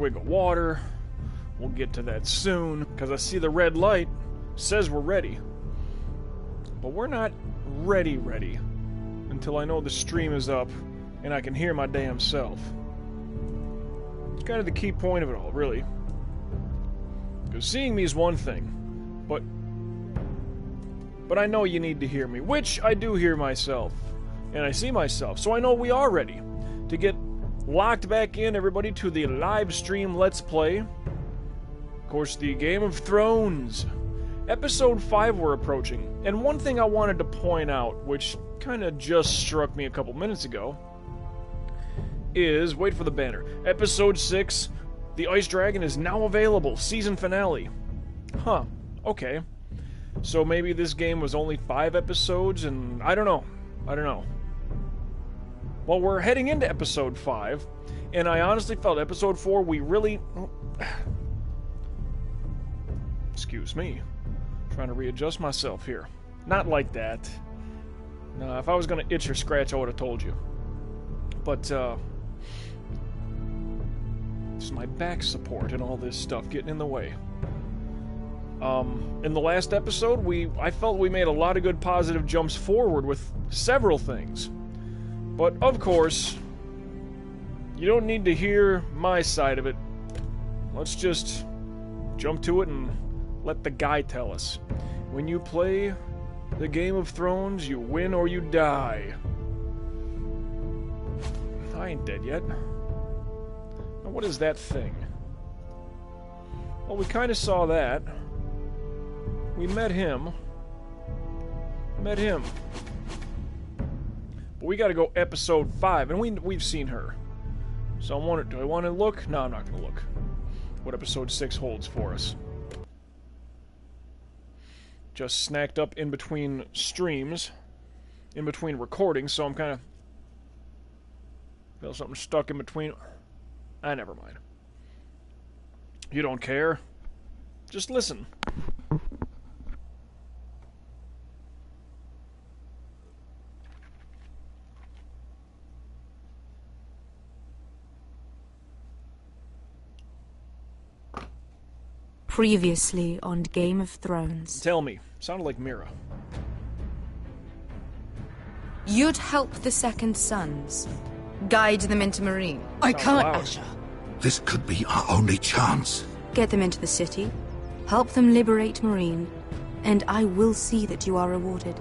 Wig of water. We'll get to that soon, because I see the red light says we're ready. But we're not ready until I know the stream is up and I can hear my damn self. It's kind of the key point of it all, really. Because seeing me is one thing, but I know you need to hear me, which I do hear myself, and I see myself, so I know we are ready to get locked back in, everybody, to the live stream Let's Play. Of course, the Game of Thrones. Episode 5 we're approaching, and one thing I wanted to point out, which kind of just struck me a couple minutes ago, is, wait for the banner, Episode 6, The Ice Dragon is now available, season finale. Huh, okay. So maybe this game was only 5 episodes, and I don't know. Well, we're heading into Episode 5, and I honestly felt Episode 4, we really... Excuse me. Trying to readjust myself here. Not like that. No, if I was going to itch or scratch, I would have told you. But, it's my back support and all this stuff getting in the way. In the last episode, I felt we made a lot of good positive jumps forward with several things. But, of course, you don't need to hear my side of it. Let's just jump to it and let the guy tell us. When you play the Game of Thrones, you win or you die. I ain't dead yet. Now, what is that thing? Well, we kind of saw that. We met him. But we gotta go Episode 5, and we've seen her. So do I want to look? No, I'm not gonna look. What Episode 6 holds for us. Just snacked up in between streams, in between recordings, so I'm kind of feel something stuck in between. Never mind. You don't care? Just listen. Previously on Game of Thrones. Tell me. Sounded like Mira. You'd help the Second Sons. Guide them into Meereen. I can't, loud. Asha. This could be our only chance. Get them into the city. Help them liberate Meereen. And I will see that you are rewarded.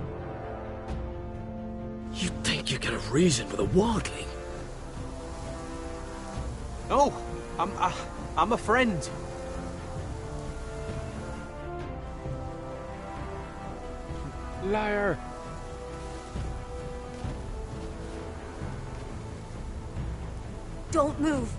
You think you get a reason with a wildling? No, I'm a friend. Liar! Don't move.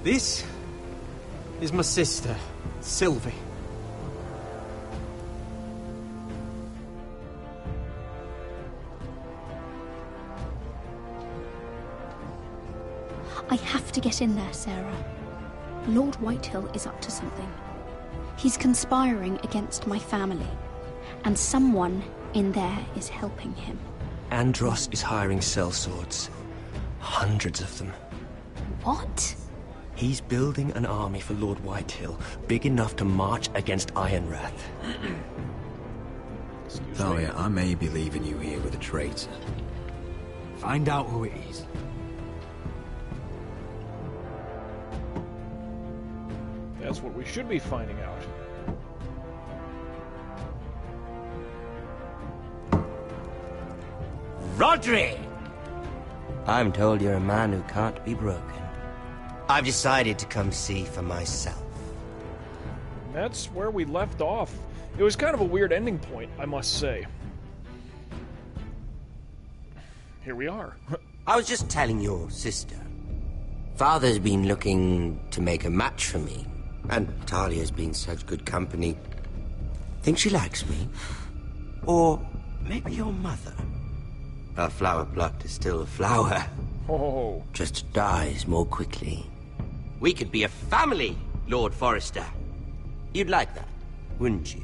This is my sister, Sylvie. I have to get in there, Sarah. Lord Whitehill is up to something. He's conspiring against my family, and someone in there is helping him. Andros is hiring sellswords. Hundreds of them. What? He's building an army for Lord Whitehill, big enough to march against Ironrath. Thalia, I may be leaving you here with a traitor. Find out who it is. That's what we should be finding out. Rodri! I'm told you're a man who can't be broken. I've decided to come see for myself. That's where we left off. It was kind of a weird ending point, I must say. Here we are. I was just telling your sister. Father's been looking to make a match for me, and Talia's been such good company. Think she likes me? Or maybe your mother? A flower plucked is still a flower. Oh. Just dies more quickly. We could be a family. Lord Forrester. You'd like that, wouldn't you?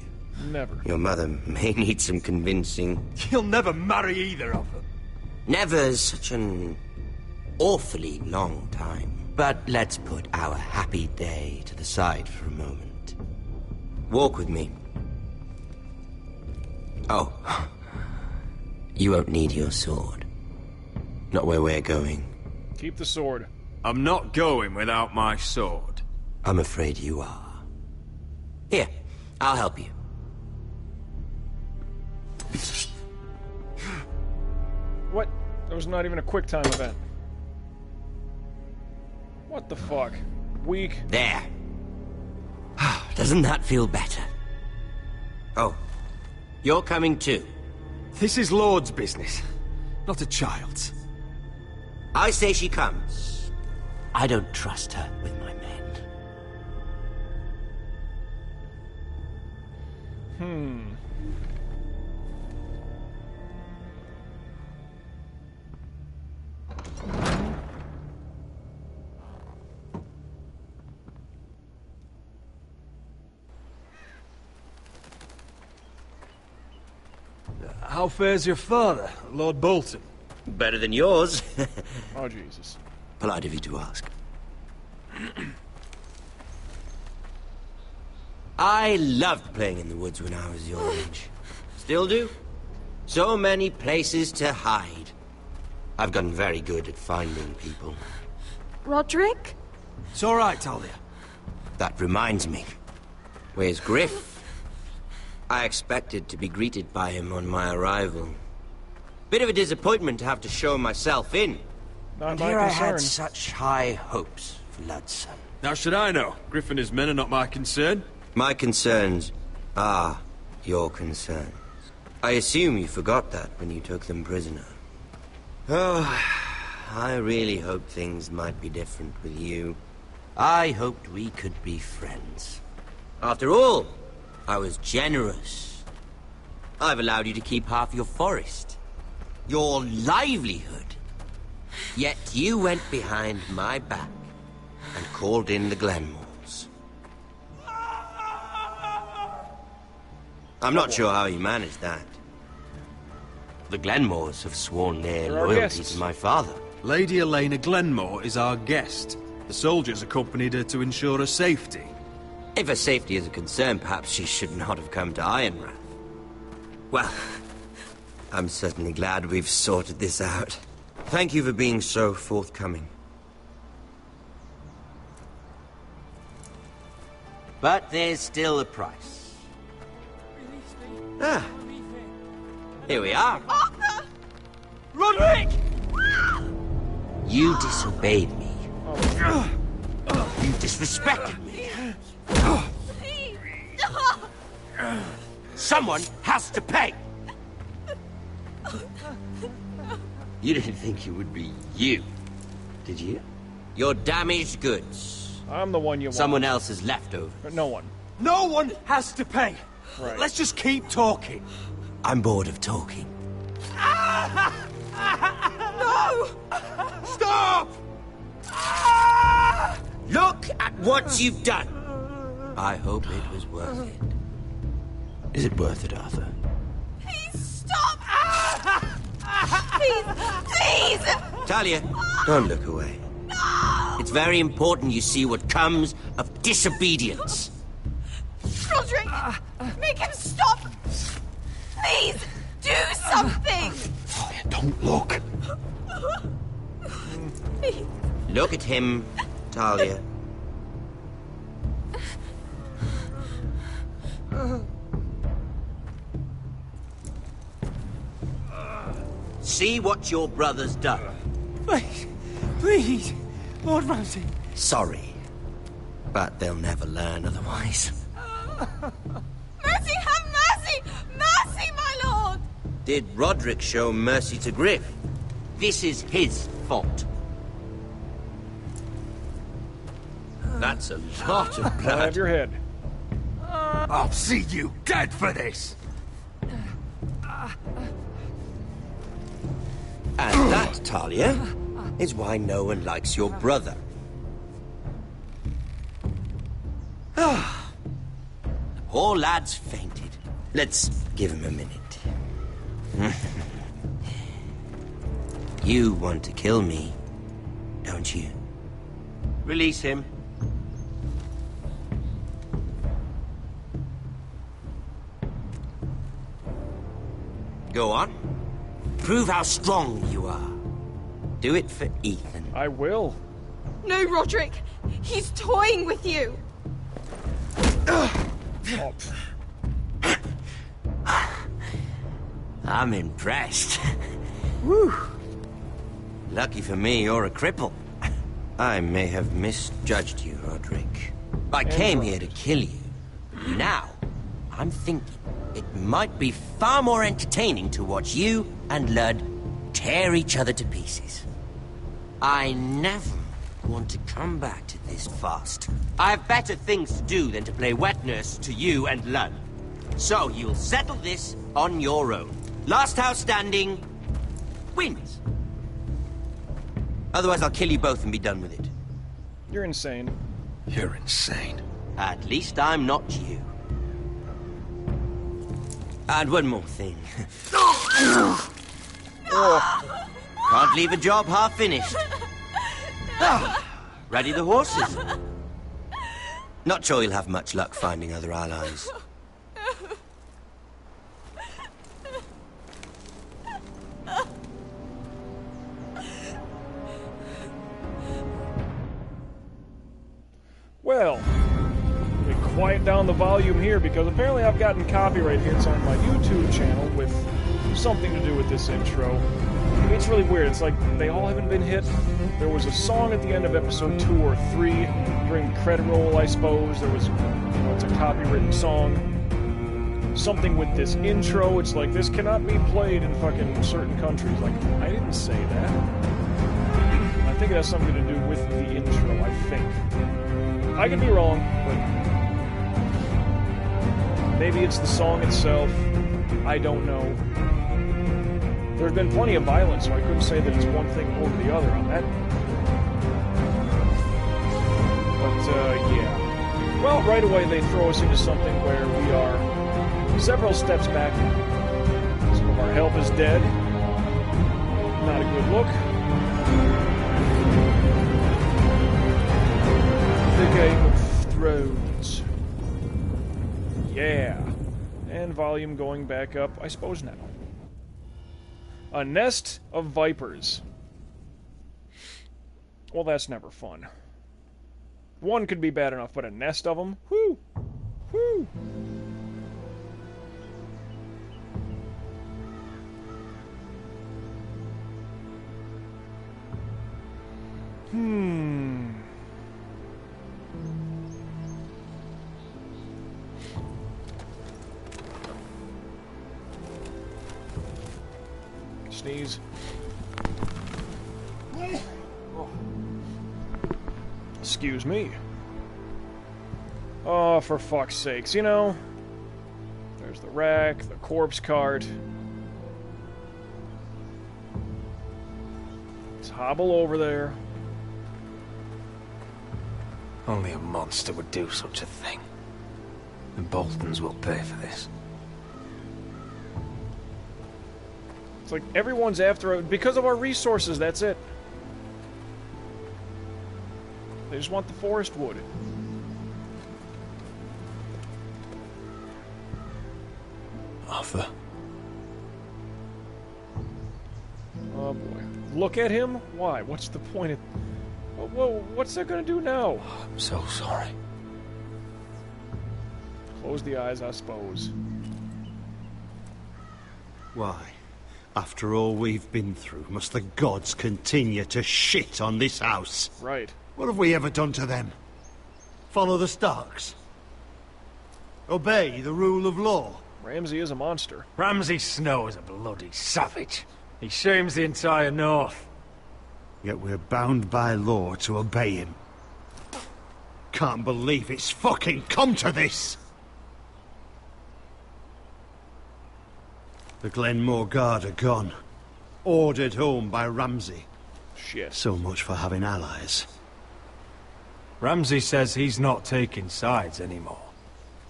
Never. Your mother may need some convincing. You'll never marry either of them. Never is such an awfully long time. But let's put our happy day to the side for a moment. Walk with me. Oh. You won't need your sword. Not where we're going. Keep the sword. I'm not going without my sword. I'm afraid you are. Here, I'll help you. What? There was not even a quick time event. What the fuck? Weak. There. Doesn't that feel better? Oh, you're coming too. This is Lord's business, not a child's. I say she comes. I don't trust her with my men. How fares your father, Lord Bolton? Better than yours. Oh, Jesus. Polite of you to ask. I loved playing in the woods when I was your age. Still do. So many places to hide. I've gotten very good at finding people. Roderick? It's all right, Talia. That reminds me. Where's Griff? I expected to be greeted by him on my arrival. Bit of a disappointment to have to show myself in. Not And my here I concern. had such high hopes for Ludson. Now should I know? Griff and his men are not my concern. My concerns are your concerns. I assume you forgot that when you took them prisoner. Oh, I really hoped things might be different with you. I hoped we could be friends. After all, I was generous. I've allowed you to keep half your forest. Your livelihood. Yet you went behind my back and called in the Glenmores. I'm not sure how you managed that. The Glenmores have sworn their They're our loyalty guests. to my father. Lady Elena Glenmore is our guest. The soldiers accompanied her to ensure her safety. If her safety is a concern, perhaps she should not have come to Ironrath. Well, I'm certainly glad we've sorted this out. Thank you for being so forthcoming. But there's still a price. Ah, here we are. Arthur! Roderick! You disobeyed me. You disrespected me. Please! Someone has to pay. You didn't think it would be you, did you? Your damaged goods. I'm the one you want. Someone else's leftover. But no one. No one has to pay. Right. Let's just keep talking. I'm bored of talking. No! Stop! Look at what you've done. I hope it was worth it. Is it worth it, Arthur? Please stop! Please! Please! Talia, don't look away. No! It's very important you see what comes of disobedience. Roderick! Make him stop! Please! Do something! Talia, don't look. Please! Look at him, Talia. See what your brother's done. Please, please, Lord Ramsay. Sorry, but they'll never learn otherwise. Mercy, have mercy! Mercy, my lord! Did Roderick show mercy to Griff? This is his fault. That's a lot of I'll have blood. your head. I'll see you dead for this. And that, Talia, is why no one likes your brother. The poor lad's fainted. Let's give him a minute. You want to kill me, don't you? Release him. Go on. Prove how strong you are. Do it for Ethan. I will. No, Roderick. He's toying with you. Oh, I'm impressed. Woo. Lucky for me, you're a cripple. I may have misjudged you, Roderick. I came here to kill you. Now, I'm thinking it might be far more entertaining to watch you and Ludd tear each other to pieces. I never want to come back to this fast. I have better things to do than to play wet nurse to you and Ludd. So you'll settle this on your own. Last house standing wins. Otherwise, I'll kill you both and be done with it. you're insane. You're insane. At least I'm not you. And one more thing. Can't leave a job half finished. Ready the horses? Not sure you'll have much luck finding other allies. Well, let me quiet down the volume here because apparently I've gotten copyright hits on my YouTube channel with something to do with this intro. It's really weird. It's like they all haven't been hit. There was a song at the end of episode 2 or 3 during the credit roll, I suppose. There was, it's a copywritten song. Something with this intro. It's like, this cannot be played in fucking certain countries. Like, I didn't say that. I think it has something to do with the intro, I think. I could be wrong, but maybe it's the song itself. I don't know. There's been plenty of violence, so I couldn't say that it's one thing over the other on that. But, yeah. Well, right away they throw us into something where we are several steps back. Some of our help is dead. Not a good look. The Game of Thrones. Yeah. And volume going back up, I suppose now. A nest of vipers. Well, that's never fun. One could be bad enough, but a nest of them? Whoo! Whoo! Sneeze. Excuse me. Oh, for fuck's sakes, you know. There's the rack, the corpse cart. Let's hobble over there. Only a monster would do such a thing. The Boltons will pay for this. It's like everyone's after it because of our resources, that's it. They just want the forest wood. Arthur. Oh boy. Look at him? Why? What's the point of... Whoa, what's that gonna do now? I'm so sorry. Close the eyes, I suppose. Why? After all we've been through, must the gods continue to shit on this house? Right. What have we ever done to them? Follow the Starks? Obey the rule of law? Ramsay is a monster. Ramsay Snow is a bloody savage. He shames the entire North. Yet we're bound by law to obey him. Can't believe it's fucking come to this! The Glenmore Guard are gone. Ordered home by Ramsay. Shit. So much for having allies. Ramsay says he's not taking sides anymore.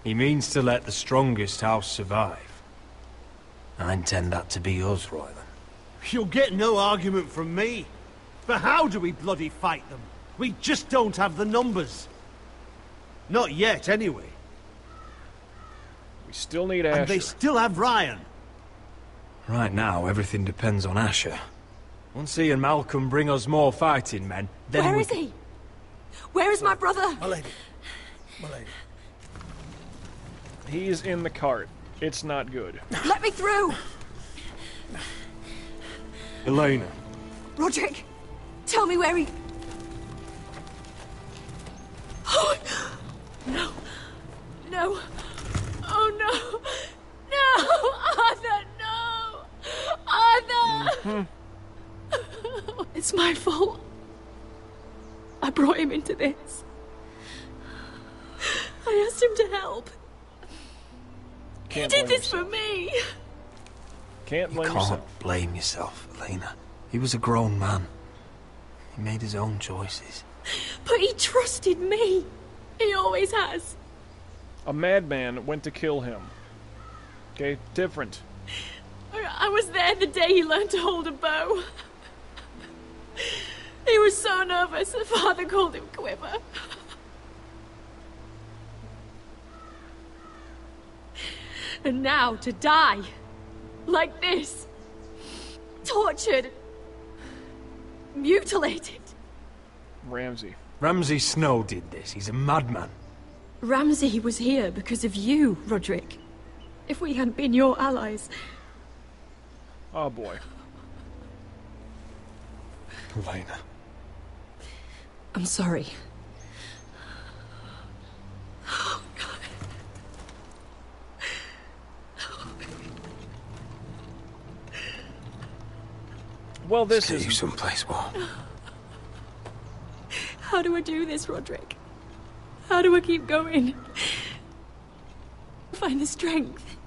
He means to let the strongest house survive. I intend that to be us, Royland. You'll get no argument from me. But how do we bloody fight them? We just don't have the numbers. Not yet, anyway. We still need Asher. And they still have Ryan. Right now, everything depends on Asher. Once he and Malcolm bring us more fighting men, then Where is he? Where is my brother? My lady. My lady. He's in the cart. It's not good. Let me through! Elena. Roderick, tell me where he... Oh, no. No. Oh, no. No! Arthur, no! Arthur! It's my fault. I brought him into this. I asked him to help. He did this for me. Can't blame You yourself. can't blame yourself, Elena. He was a grown man. He made his own choices. But he trusted me. He always has. A madman went to kill him. Okay, different. I was there the day he learned to hold a bow. He was so nervous, the father called him Quiver. And now to die. Like this. Tortured. Mutilated. Ramsay. Ramsay Snow did this. He's a madman. Ramsay was here because of you, Roderick. If we hadn't been your allies... Oh boy. Elena. I'm sorry. Well, this Let's get you is someplace warm. How do I do this, Roderick? How do I keep going? Find the strength.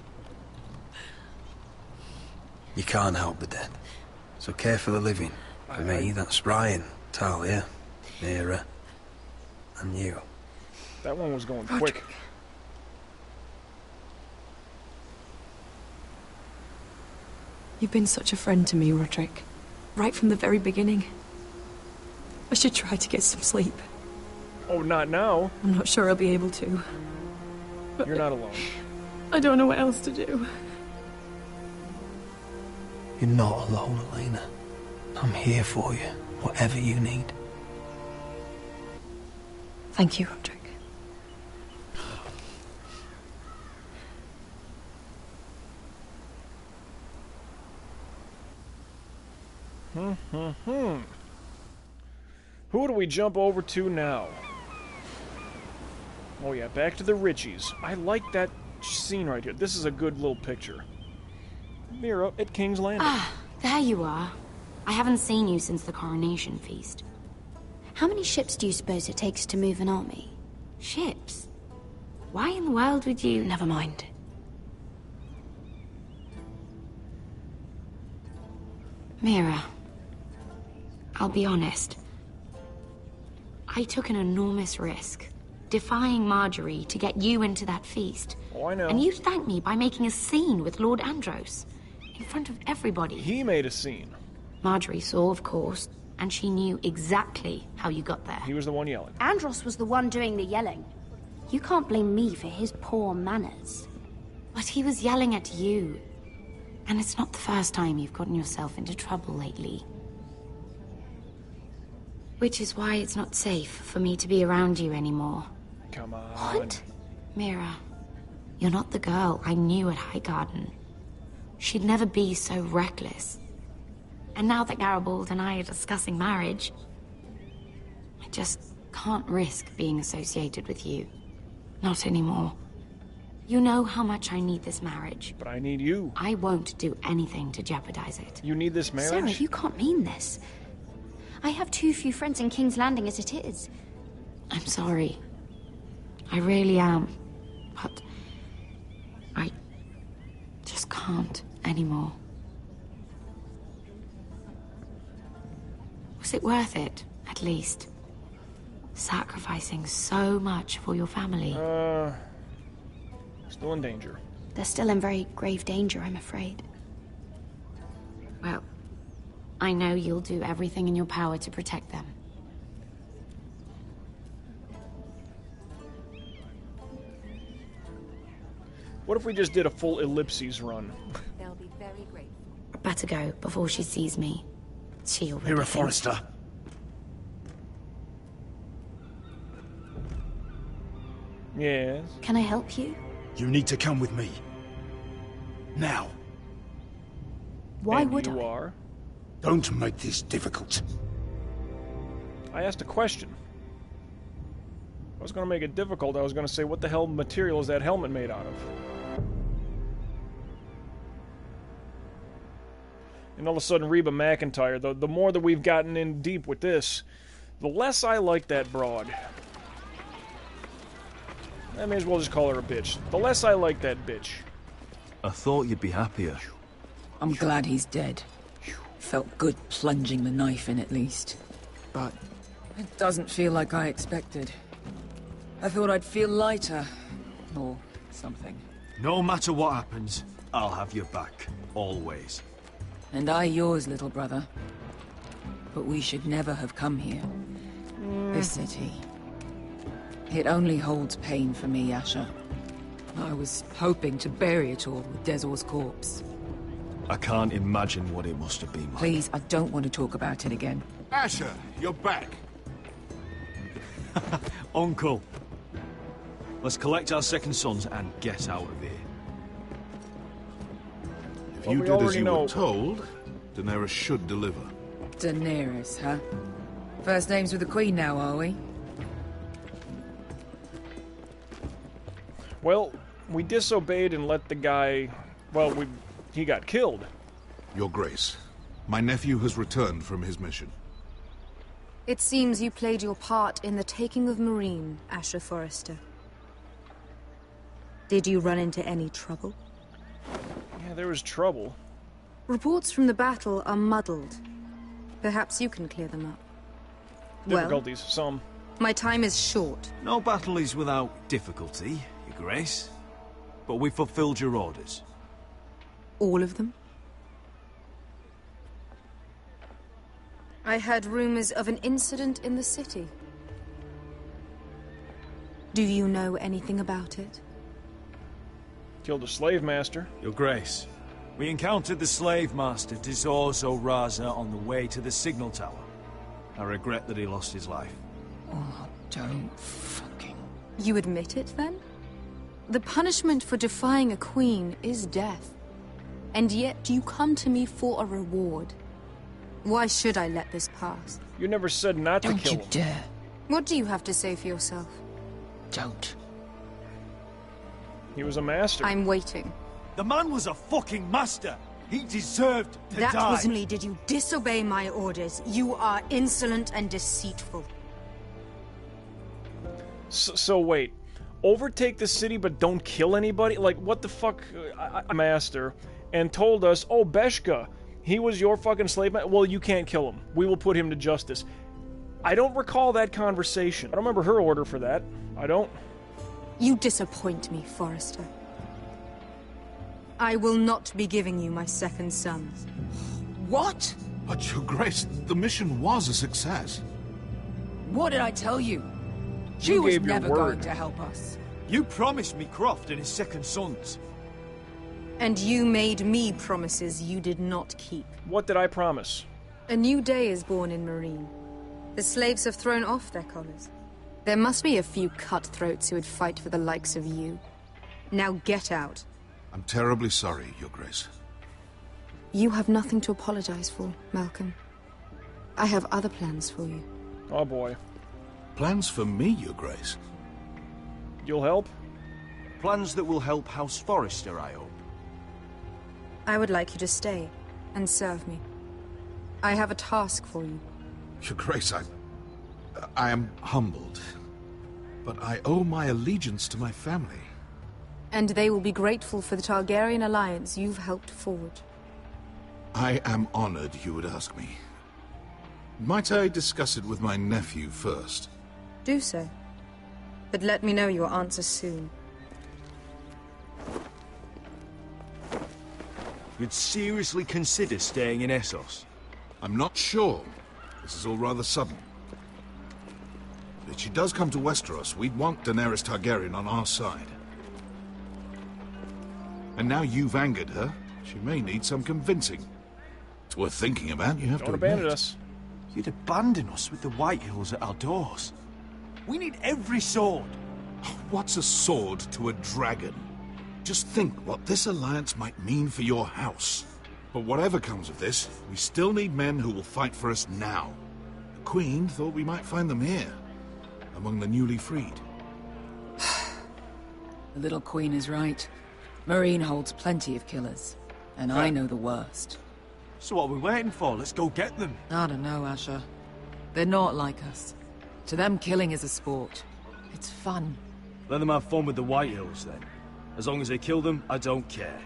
You can't help the dead. So care for the living. For me, that's Ryan, Talia, Mira, and you. That one was going quick. You've been such a friend to me, Roderick. Right from the very beginning. I should try to get some sleep. Oh, not now. I'm not sure I'll be able to. But You're not alone. I don't know what else to do. You're not alone, Elena. I'm here for you, whatever you need. Thank you, Roderick. Who do we jump over to now? Oh yeah, back to the Richies. I like that scene right here. This is a good little picture. Mira at King's Landing. Ah, there you are. I haven't seen you since the coronation feast. How many ships do you suppose it takes to move an army? Ships? Why in the world would you... Never mind. Mira, I'll be honest. I took an enormous risk, defying Marjorie to get you into that feast. Oh, I know. And you thanked me by making a scene with Lord Andros, in front of everybody. He made a scene. Marjorie saw, of course, and she knew exactly how you got there. He was the one yelling. Andros was the one doing the yelling. You can't blame me for his poor manners. But he was yelling at you. And it's not the first time you've gotten yourself into trouble lately. Which is why it's not safe for me to be around you anymore. Come on. What? Mira, you're not the girl I knew at Highgarden. She'd never be so reckless. And now that Garibald and I are discussing marriage, I just can't risk being associated with you. Not anymore. You know how much I need this marriage. But I need you. I won't do anything to jeopardize it. You need this marriage? Sarah, you can't mean this. I have too few friends in King's Landing as it is. I'm sorry. I really am. But I just can't anymore. Was it worth it, at least? sacrificing so much for your family. Still in danger. They're still in very grave danger, I'm afraid. Well, I know you'll do everything in your power to protect them. What if we just did a full ellipses run? They'll be very grateful. Better go before she sees me. She already Mira thinks- Forrester. Yes. Can I help you? You need to come with me. Now. Why And would you I? are? Don't make this difficult. I asked a question. I was going to make it difficult. I was going to say, what the hell material is that helmet made out of? And all of a sudden, Reba McEntire, the more that we've gotten in deep with this, the less I like that broad. I may as well just call her a bitch. The less I like that bitch. I thought you'd be happier. I'm glad he's dead. Felt good plunging the knife in at least. But it doesn't feel like I expected. I thought I'd feel lighter. Or something. No matter what happens, I'll have your back. Always. And I yours, little brother. But we should never have come here. This city. It only holds pain for me, Asher. I was hoping to bury it all with Dezor's corpse. I can't imagine what it must have been like. Please, I don't want to talk about it again. Asher, you're back. Uncle. Let's collect our second sons and get out of here. If Well, you we did as already you know. were told, Daenerys should deliver. Daenerys, huh? First names with the Queen now, are we? Well, we disobeyed and let the guy... Well, he got killed. Your Grace, my nephew has returned from his mission. It seems you played your part in the taking of Marine, Asher Forrester. Did you run into any trouble? Yeah, there was trouble. Reports from the battle are muddled. Perhaps you can clear them up. Difficulties, some. My time is short. No battle is without difficulty, Your Grace. But we fulfilled your orders. All of them? I heard rumors of an incident in the city. Do you know anything about it? Killed a slave master. Your Grace, we encountered the slave master Dezor Zoraza on the way to the signal tower. I regret that he lost his life. Oh, don't fucking... You admit it, then? The punishment for defying a queen is death. And yet you come to me for a reward. Why should I let this pass? You never said not to Don't kill you him. dare. What do you have to say for yourself? Don't. He was a master. I'm waiting. The man was a fucking master! He deserved to That die! was only did you disobey my orders. You are insolent and deceitful. So wait. Overtake the city but don't kill anybody? Like, what the fuck? Master. And told us, oh, Beshka, he was your fucking slave man. Well, you can't kill him. We will put him to justice. I don't recall that conversation. I don't remember her order for that. I don't. You disappoint me, Forrester. I will not be giving you my second sons. What? But, Your Grace, the mission was a success. What did I tell you? She You was gave your never word. going to help us. You promised me Croft and his second sons. And you made me promises you did not keep. What did I promise? A new day is born in Marine. The slaves have thrown off their collars. There must be a few cutthroats who would fight for the likes of you. Now get out. I'm terribly sorry, Your Grace. You have nothing to apologize for, Malcolm. I have other plans for you. Oh boy. Plans for me, Your Grace? You'll help? Plans that will help House Forrester, I hope. I would like you to stay and serve me. I have a task for you. Your Grace, I am humbled. But I owe my allegiance to my family. And they will be grateful for the Targaryen alliance you've helped forward. I am honored you would ask me. Might I discuss it with my nephew first? Do so. But let me know your answer soon. You'd seriously consider staying in Essos? I'm not sure. This is all rather sudden. If she does come to Westeros, we'd want Daenerys Targaryen on our side. And now you've angered her, she may need some convincing. It's worth thinking about, you have Don't to abandon admit. us. You'd abandon us with the Whitehills at our doors. We need every sword. What's a sword to a dragon? Just think what this alliance might mean for your house. But whatever comes of this, we still need men who will fight for us now. The Queen thought we might find them here, among the newly freed. The little queen is right. Marine holds plenty of killers, and I know the worst. So what are we waiting for? Let's go get them. I don't know, Asher. They're not like us. To them, killing is a sport. It's fun. Let them have fun with the Whitehills, then. As long as they kill them, I don't care.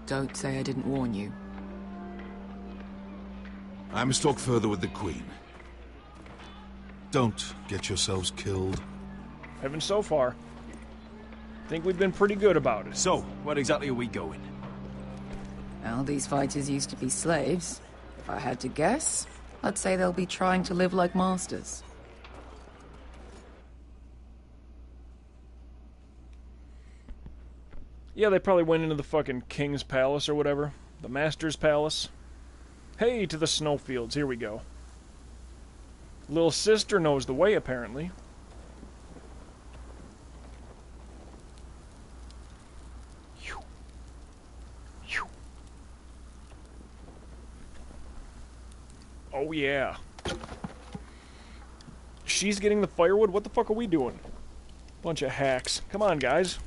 Don't say I didn't warn you. I must talk further with the Queen. Don't get yourselves killed. Haven't so far. Think we've been pretty good about it. So, where exactly are we going? Well, these fighters used to be slaves. If I had to guess, I'd say they'll be trying to live like masters. Yeah, they probably went into the fucking King's Palace or whatever. The Master's Palace. Hey, to the snowfields. Here we go. Little sister knows the way, apparently. Oh, yeah. She's getting the firewood? What the fuck are we doing? Bunch of hacks. Come on, guys.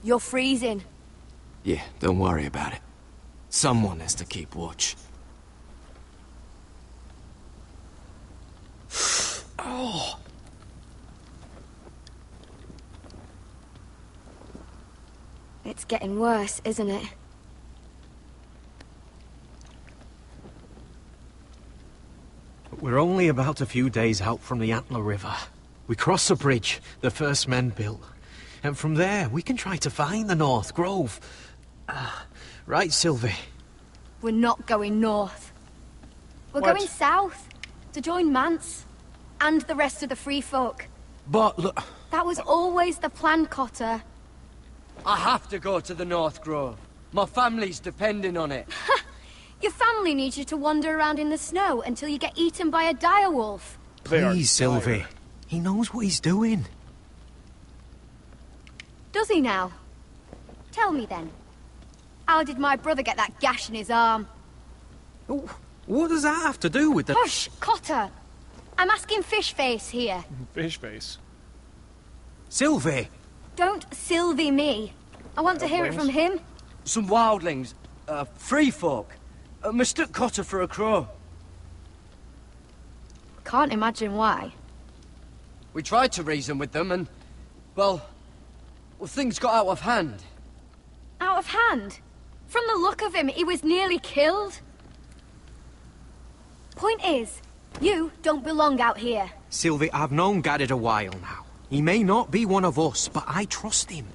You're freezing. Yeah, don't worry about it. Someone has to keep watch. Oh. It's getting worse, isn't it? We're only about a few days out from the Antler River. We cross a bridge the first men built. And from there, we can try to find the North Grove. Right, Sylvie? We're not going north. We're What? going south to join Mance and the rest of the Free Folk. But look... That was always the plan, Cotter. I have to go to the North Grove. My family's depending on it. Your family needs you to wander around in the snow until you get eaten by a direwolf. Please, Sylvie. He knows what he's doing. Does he now? Tell me then. How did my brother get that gash in his arm? What does that have to do with the... Hush, Cotter! I'm asking Fishface here. Fishface. Sylvie! Don't Sylvie me. I want to hear it from him. Some wildlings. Free folk. Mistook Cotter for a crow. Can't imagine why. We tried to reason with them and... Well, things got out of hand. Out of hand? From the look of him, he was nearly killed. Point is, you don't belong out here. Sylvie, I've known Garrett a while now. He may not be one of us, but I trust him.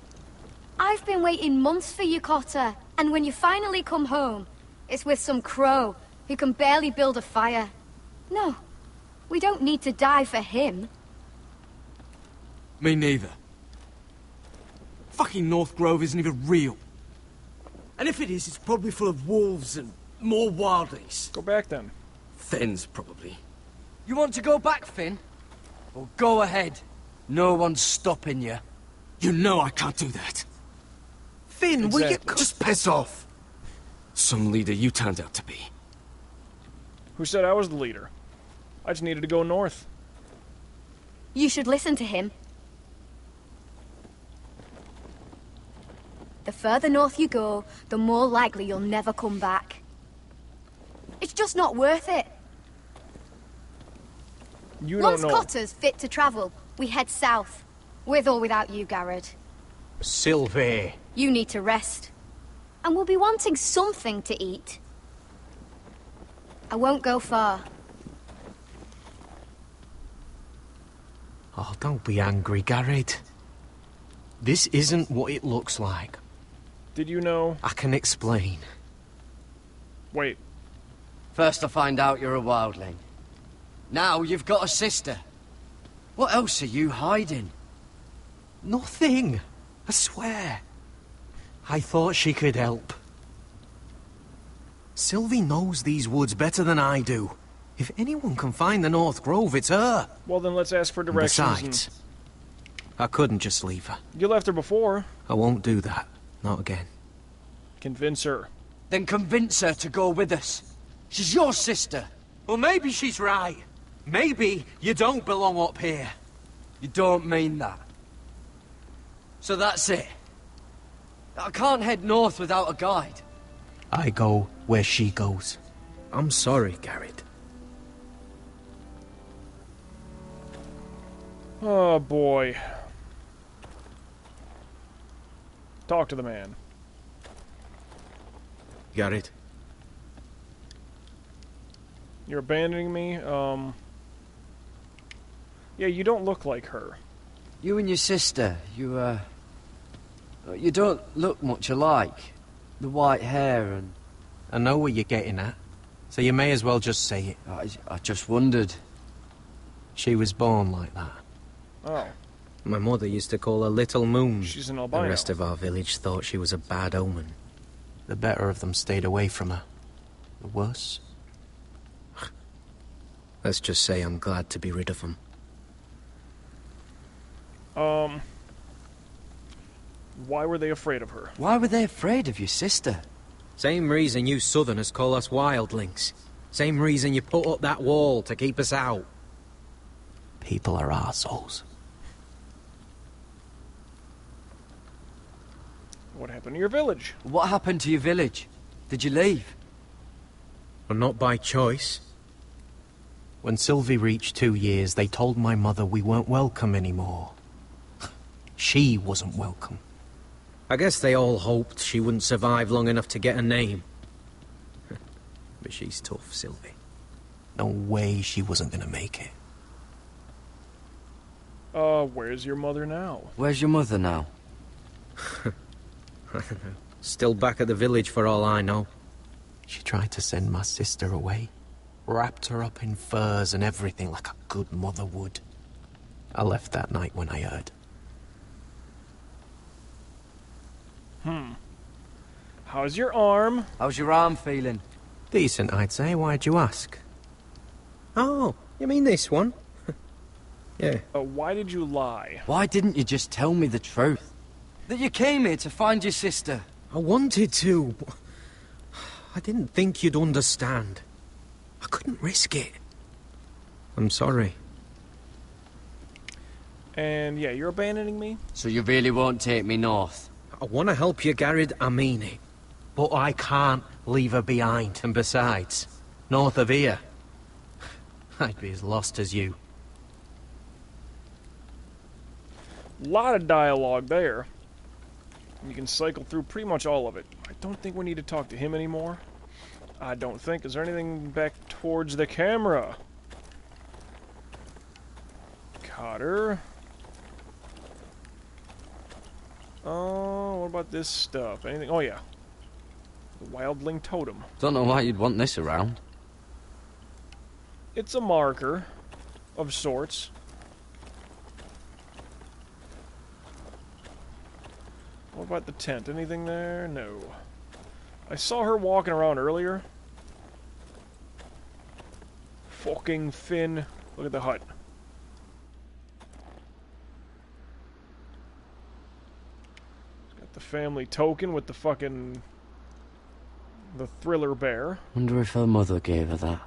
I've been waiting months for you, Cotter. And when you finally come home, it's with some crow who can barely build a fire. No, we don't need to die for him. Me neither. Fucking North Grove isn't even real. And if it is, it's probably full of wolves and more wildlings. Go back then. Thenns, probably. You want to go back, Finn? Well, go ahead. No one's stopping you. You know I can't do that. Finn, will you... Just piss off. Some leader you turned out to be. Who said I was the leader? I just needed to go north. You should listen to him. The further north you go, the more likely you'll never come back. It's just not worth it. You Once don't know. Cotter's fit to travel, we head south. With or without you, Garrett. Sylvie. You need to rest. And we'll be wanting something to eat. I won't go far. Oh, don't be angry, Garrett. This isn't what it looks like. Did you know? I can explain. Wait. First I find out you're a wildling. Now you've got a sister. What else are you hiding? Nothing. I swear. I thought she could help. Sylvie knows these woods better than I do. If anyone can find the North Grove, it's her. Well, then let's ask for directions. Besides, I couldn't just leave her. You left her before. I won't do that. Not again. Convince her. Then convince her to go with us. She's your sister. Well, maybe she's right. Maybe you don't belong up here. You don't mean that. So that's it. I can't head north without a guide. I go where she goes. I'm sorry, Garrett. Oh, boy. Talk to the man. Garrett. You're abandoning me? Yeah, you don't look like her. You and your sister, you don't look much alike. The white hair and... I know what you're getting at, so you may as well just say it. I just wondered. She was born like that. Oh. My mother used to call her Little Moon. She's an albino. The rest of our village thought she was a bad omen. The better of them stayed away from her. The worse? Let's just say I'm glad to be rid of them. Why were they afraid of her? Why were they afraid of your sister? Same reason you Southerners call us wildlings. Same reason you put up that wall to keep us out. People are arseholes. What happened to your village? What happened to your village? Did you leave? Well, not by choice. When Sylvie reached 2 years, they told my mother we weren't welcome anymore. She wasn't welcome. I guess they all hoped she wouldn't survive long enough to get a name. But she's tough, Sylvie. No way she wasn't gonna make it. Where's your mother now? Where's your mother now? Still back at the village for all I know. She tried to send my sister away. Wrapped her up in furs and everything like a good mother would. I left that night when I heard. How's your arm? How's your arm feeling? Decent, I'd say. Why'd you ask? Oh, you mean this one? Yeah. Why did you lie? Why didn't you just tell me the truth? That you came here to find your sister? I wanted to. I didn't think you'd understand. I couldn't risk it. I'm sorry. And yeah, you're abandoning me? So you really won't take me north? I want to help you, Garrett, I mean it. But I can't leave her behind. And besides, north of here, I'd be as lost as you. Lot of dialogue there. You can cycle through pretty much all of it. I don't think we need to talk to him anymore. I don't think. Is there anything back towards the camera? Cotter. Oh, what about this stuff? Anything? Oh, yeah. The Wildling Totem. Don't know why you'd want this around. It's a marker of sorts. What about the tent? Anything there? No. I saw her walking around earlier. Fucking Finn. Look at the hut. It's got the family token with the fucking... the thriller bear. Wonder if her mother gave her that.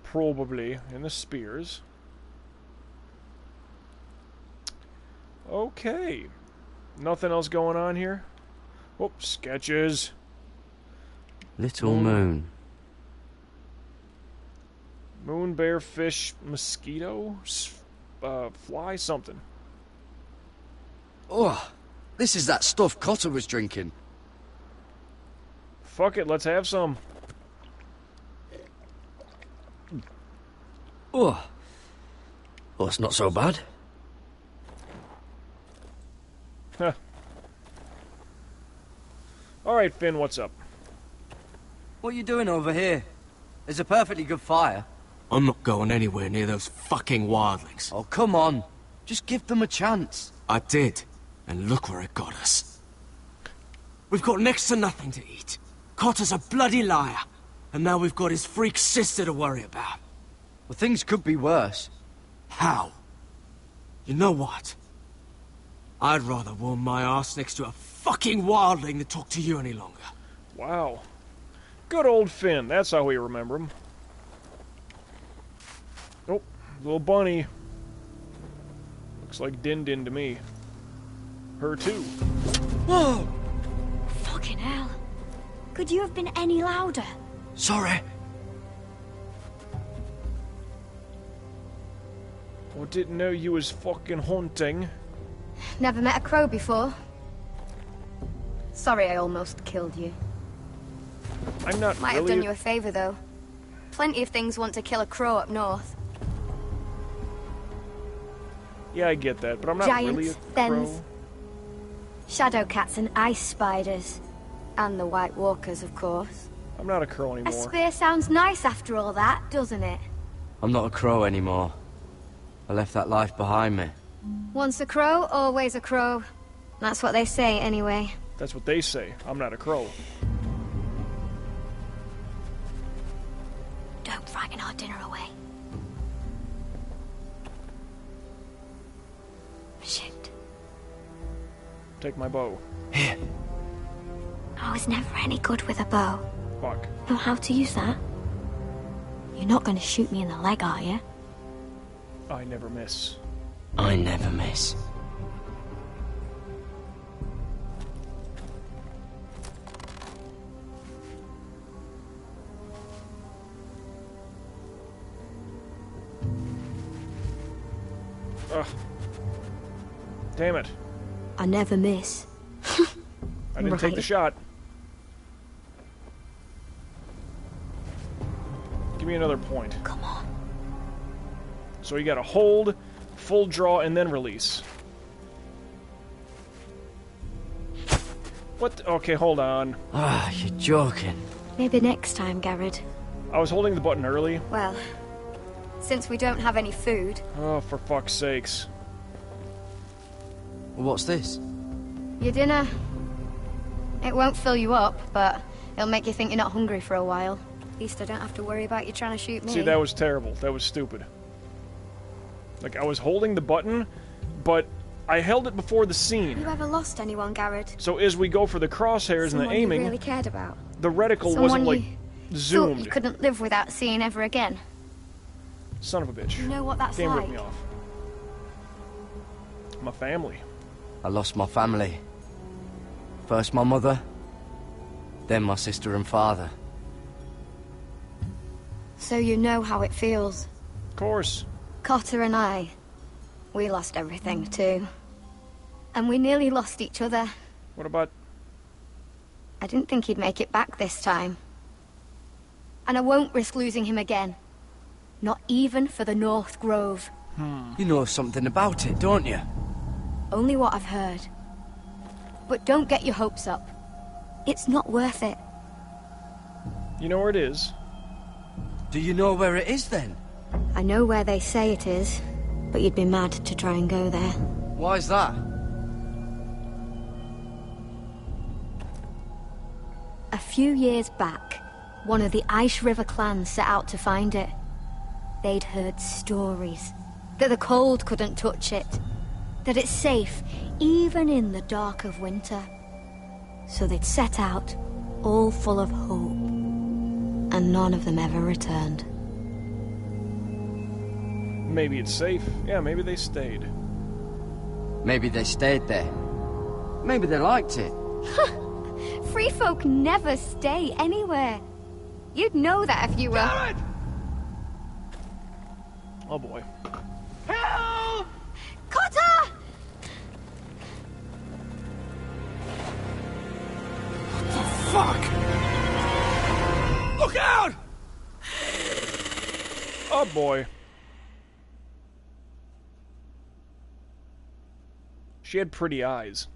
Probably. And the spears. Okay. Nothing else going on here? Oh, sketches. Little Moon. Moon, bear, fish, mosquito, fly, something. Oh, this is that stuff Cotter was drinking. Fuck it, let's have some. Oh, Oh, it's not so bad. Huh. Alright, Finn, what's up? What are you doing over here? There's a perfectly good fire. I'm not going anywhere near those fucking wildlings. Oh, come on. Just give them a chance. I did, and look where it got us. We've got next to nothing to eat. Cotter's a bloody liar. And now we've got his freak sister to worry about. Well, things could be worse. How? You know what? I'd rather warm my ass next to a fucking wildling than talk to you any longer. Wow. Good old Finn. That's how we remember him. Oh, little bunny. Looks like Din Din to me. Her too. Whoa! Fucking hell. Could you have been any louder? Sorry. I didn't know you was fucking hunting. Never met a crow before. Sorry I almost killed you. I'm not Might really... have done you a favor, though. Plenty of things want to kill a crow up north. Yeah, I get that, but I'm not Giants, really a thens, crow. shadow cats and ice spiders. And the White Walkers, of course. I'm not a crow A anymore. spear sounds nice after all that, doesn't it? I'm not a crow anymore. I left that life behind me. Once a crow, always a crow. That's what they say, anyway. That's what they say. I'm not a crow. Don't frighten our dinner away. Shit. Take my bow. Here. I was never any good with a bow. Fuck. Know how to use that? You're not going to shoot me in the leg, are you? I never miss. I never miss. Ugh. Damn it. I never miss. I didn't take the Right. shot. Give me another point. Come on. So you gotta hold, full draw, and then release. What? Okay, hold on. Ah, you're joking. Maybe next time, Garrett. I was holding the button early. Well, since we don't have any food... Oh, for fuck's sakes. What's this? Your dinner. It won't fill you up, but it'll make you think you're not hungry for a while. At least I don't have to worry about you trying to shoot me. See, that was terrible. That was stupid. Like, I was holding the button, but I held it before the scene. You ever lost anyone, Garrett? So as we go for the crosshairs and the Someone aiming, you really cared about? the reticle Someone wasn't, like, you zoomed. thought you couldn't live without seeing ever again? Son of a bitch. You know what that's Game ripped like? me off. My family. I lost my family. First my mother, then my sister and father. So you know how it feels. Of course. Cotter and I, we lost everything too. And we nearly lost each other. What about... I didn't think he'd make it back this time. And I won't risk losing him again. Not even for the North Grove. You know something about it, don't you? Only what I've heard. But don't get your hopes up. It's not worth it. You know where it is? Do you know where it is, then? I know where they say it is, but you'd be mad to try and go there. Why's that? A few years back, one of the Ice River clans set out to find it. They'd heard stories. That the cold couldn't touch it. That it's safe, even in the dark of winter. So they'd set out, all full of hope. And none of them ever returned. Maybe it's safe. Yeah, maybe they stayed. Maybe they stayed there. Maybe they liked it. Free folk never stay anywhere. You'd know that if you were... Garrett! Oh boy. Help! Cotter! Fuck! Look out! Oh boy. She had pretty eyes.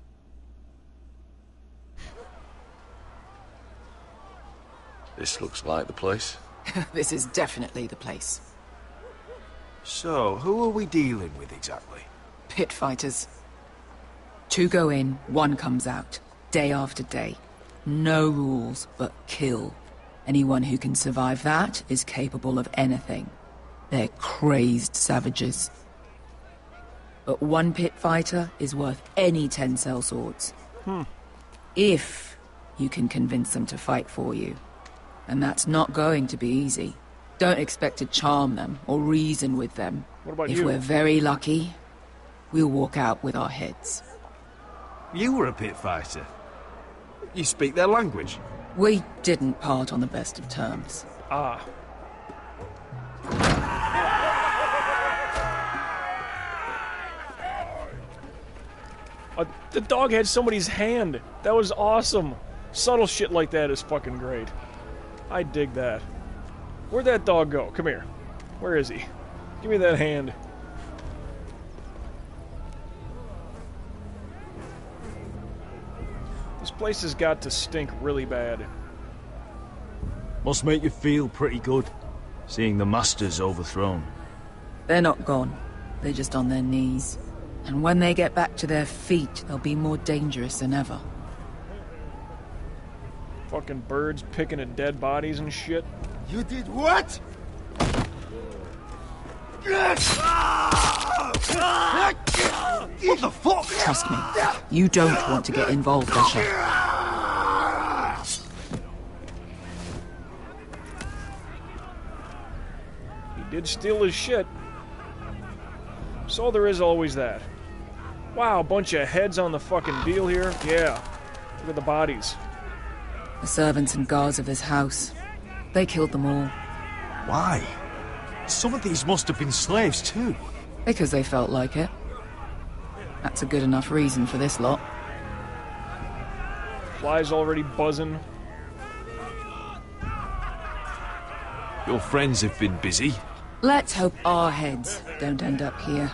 This looks like the place. This is definitely the place. So, who are we dealing with exactly? Pit fighters. 2 go in, 1 comes out. Day after day. No rules, but kill. Anyone who can survive that is capable of anything. They're crazed savages. But 1 pit fighter is worth any 10 sellswords. If you can convince them to fight for you. And that's not going to be easy. Don't expect to charm them or reason with them. What about if you? we're very lucky, we'll walk out with our heads. You were a pit fighter. You speak their language. We didn't part on the best of terms. Ah. The dog had somebody's hand. That was awesome. Subtle shit like that is fucking great. I dig that. Where'd that dog go? Come here. Where is he? Give me that hand. This place has got to stink really bad. Must make you feel pretty good, seeing the Masters overthrown. They're not gone. They're just on their knees. And when they get back to their feet, they'll be more dangerous than ever. Fucking birds picking at dead bodies and shit. You did what? What the fuck? Trust me, you don't want to get involved, Asher. He did steal his shit. So there is always that. Wow, a bunch of heads on the fucking deal here. Yeah. Look at the bodies. The servants and guards of this house. They killed them all. Why? Some of these must have been slaves too. Because they felt like it. That's a good enough reason for this lot. Flies already buzzing. Your friends have been busy. Let's hope our heads don't end up here.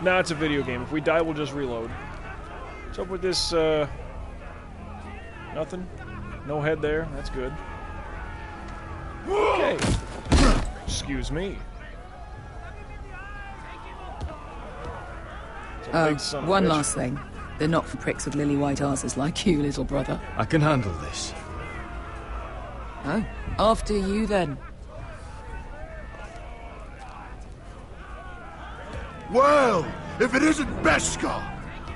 Nah, it's a video game. If we die, we'll just reload. What's up with this, nothing? No head there. That's good. Okay. Excuse me. One last thing. They're not for pricks with lily white asses like you, little brother. I can handle this. Oh, after you then. Well, if it isn't Beskha,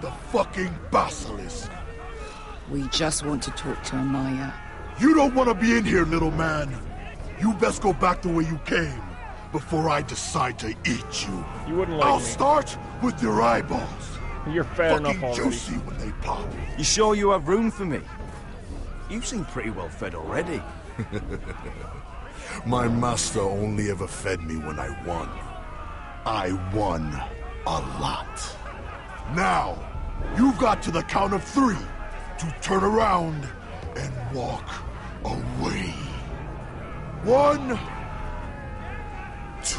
the fucking basilisk. We just want to talk to Amaya. You don't want to be in here, little man. You best go back the way you came before I decide to eat you. You wouldn't like I'll me. start with your eyeballs. You're fat enough Fucking already. juicy when they pop. You sure you have room for me? You seem pretty well fed already. My master only ever fed me when I won. I won a lot. Now, you've got to the count of 3 to turn around and walk away. 1, 2...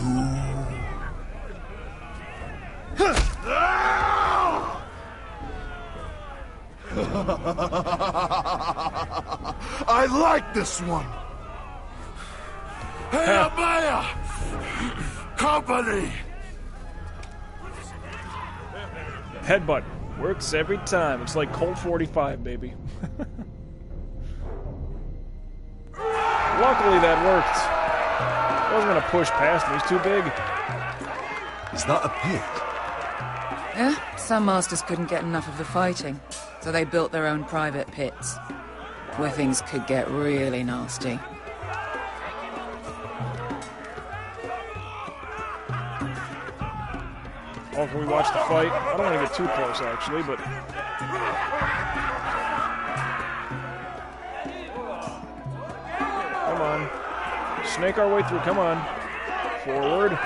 I like this one. Hey, Amaya! Company! Headbutt. Works every time. It's like Colt 45, baby. Luckily that worked. I wasn't gonna push past him. He's too big. Is that a pit? Yeah, some masters couldn't get enough of the fighting, so they built their own private pits, where things could get really nasty. Oh, can we watch the fight? I don't want to get too close, actually, but... Come on. Snake our way through, come on. Forward.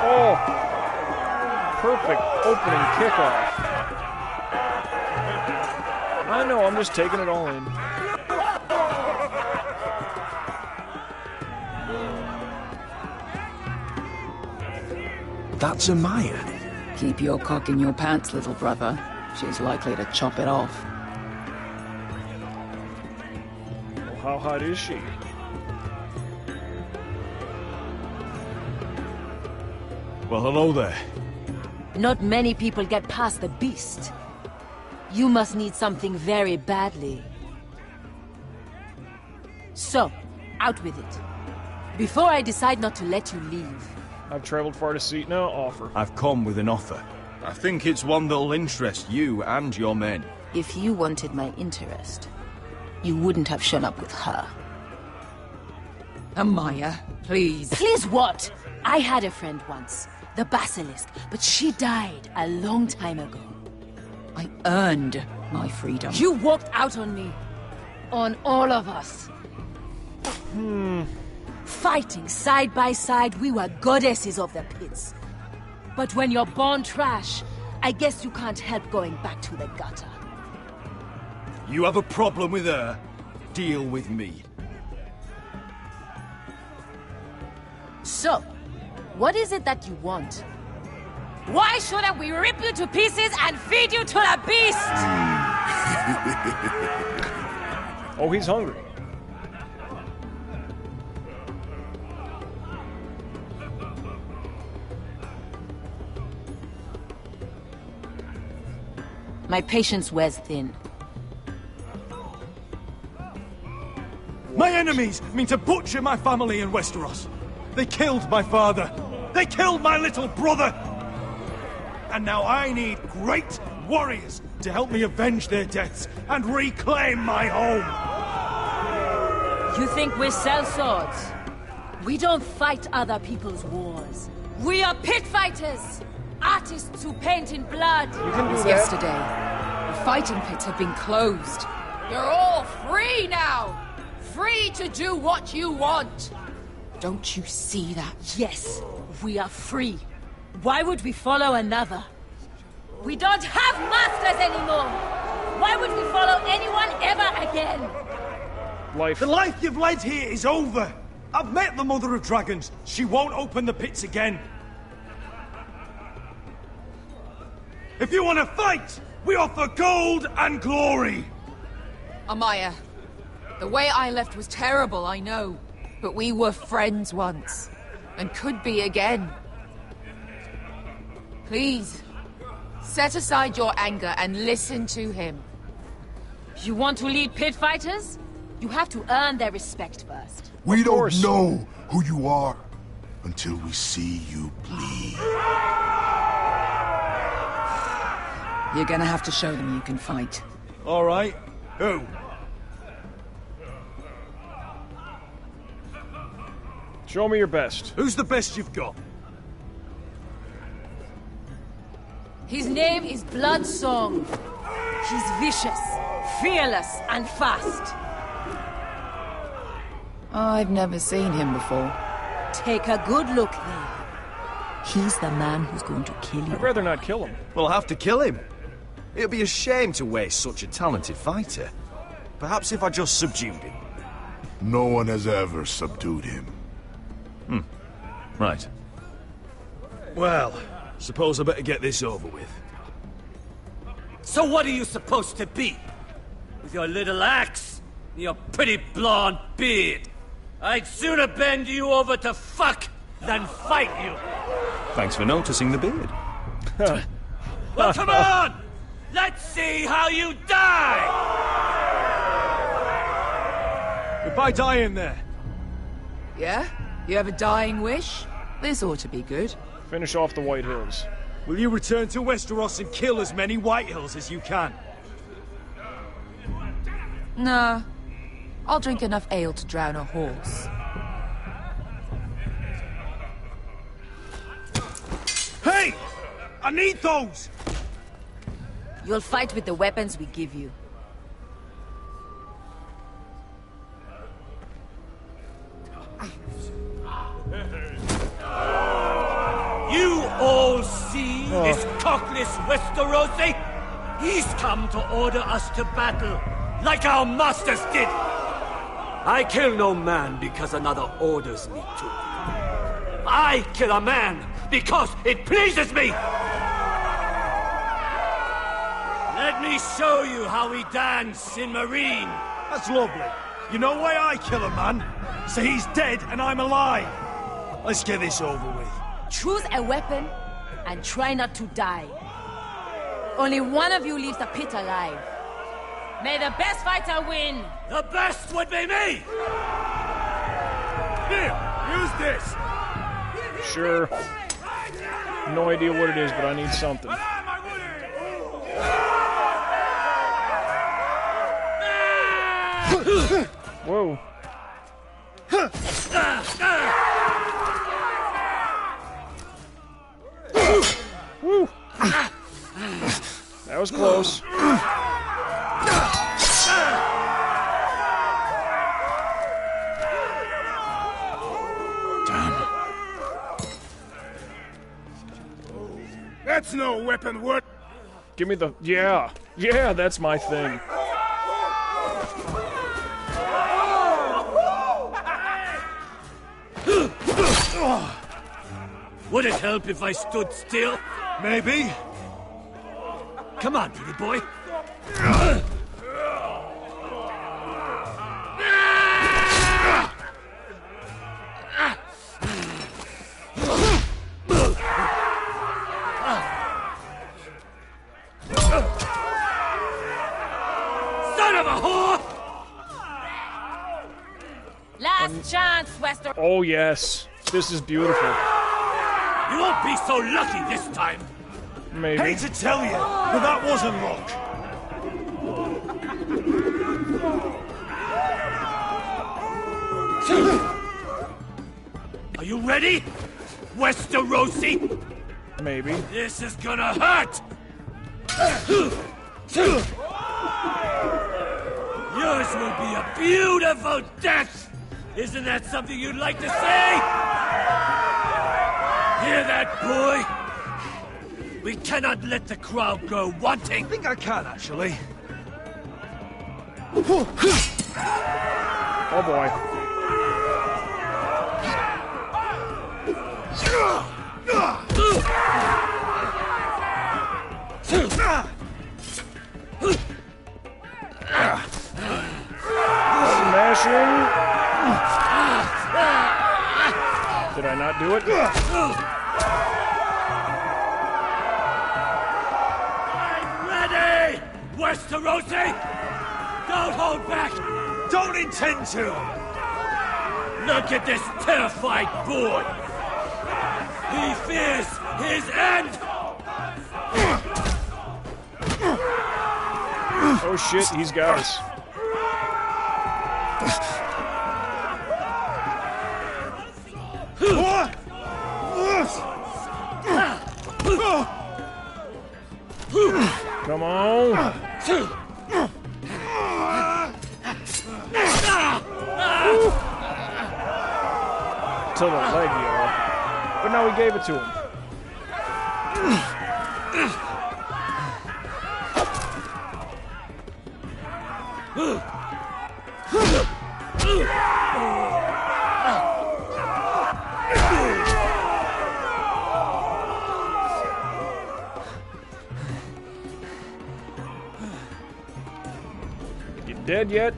Oh! Perfect opening kickoff. I know, I'm just taking it all in. That's Amaya. Keep your cock in your pants, little brother. She's likely to chop it off. Well, how hot is she? Well, hello there. Not many people get past the beast. You must need something very badly. So, out with it. Before I decide not to let you leave. I've traveled far to seek no offer. I've come with an offer. I think it's one that'll interest you and your men. If you wanted my interest, you wouldn't have shown up with her. Amaya, please. Please what? I had a friend once, the Basilisk, but she died a long time ago. I earned my freedom. You walked out on me. On all of us. Fighting side by side, we were goddesses of the pits. But when you're born trash, I guess you can't help going back to the gutter. You have a problem with her? Deal with me. So, what is it that you want? Why shouldn't we rip you to pieces and feed you to the beast? Oh, he's hungry. My patience wears thin. My enemies mean to butcher my family in Westeros. They killed my father. They killed my little brother. And now I need great warriors to help me avenge their deaths and reclaim my home. You think we sell swords? We don't fight other people's wars. We are pit fighters! Artists who paint in blood! You can do that. Yesterday, the fighting pits have been closed. You're all free now! Free to do what you want! Don't you see that? Yes, we are free. Why would we follow another? We don't have masters anymore! Why would we follow anyone ever again? Life. The life you've led here is over! I've met the Mother of Dragons. She won't open the pits again. If you want to fight, we offer gold and glory! Amaya, the way I left was terrible, I know. But we were friends once, and could be again. Please, set aside your anger and listen to him. You want to lead pit fighters? You have to earn their respect first. We don't know who you are until we see you bleed. You're gonna have to show them you can fight. All right. Who? Show me your best. Who's the best you've got? His name is Bloodsong. He's vicious, fearless, and fast. I've never seen him before. Take a good look there. He's the man who's going to kill you. I'd rather not kill him. We'll have to kill him. It'd be a shame to waste such a talented fighter. Perhaps if I just subdued him. No one has ever subdued him. Right. Well, suppose I better get this over with. So what are you supposed to be? With your little axe and your pretty blonde beard? I'd sooner bend you over to fuck than fight you. Thanks for noticing the beard. Well, come on! Let's see how you die! If I die in there... Yeah? You have a dying wish? This ought to be good. Finish off the White Hills. Will you return to Westeros and kill as many White Hills as you can? Nah. I'll drink enough ale to drown a horse. Hey! I need those! You'll fight with the weapons we give you. You all see this cockless Westerosi? He's come to order us to battle, like our masters did. I kill no man because another orders me to. I kill a man because it pleases me! Let me show you how we dance in Marine. That's lovely. You know why I kill a man? So he's dead and I'm alive. Let's get this over with. Choose a weapon and try not to die. Only one of you leaves the pit alive. May the best fighter win! The best would be me! Here, use this! Sure. No idea what it is, but I need something. Whoa. Woo. That was close. That's no weapon worth. Give me the... Yeah. Yeah, that's my thing. Would it help if I stood still? Maybe. Come on, pretty boy. Son of a whore! Last chance, Wester. Oh, yes. This is beautiful. You won't be so lucky this time. Maybe. Hate to tell you, but that wasn't luck. Are you ready, Westerosi? Maybe. This is gonna hurt! Yours will be a beautiful death! Isn't that something you'd like to say? Hear that, boy? We cannot let the crowd go wanting. I think I can, actually. Oh, boy. Smashing. Did I not do it? Ready, Westerosi! Don't hold back! Don't intend to! Look at this terrified boy! He fears his end! Oh shit, he's got us. Come on. To the leg, y'all. But now we gave it to him. You dead yet?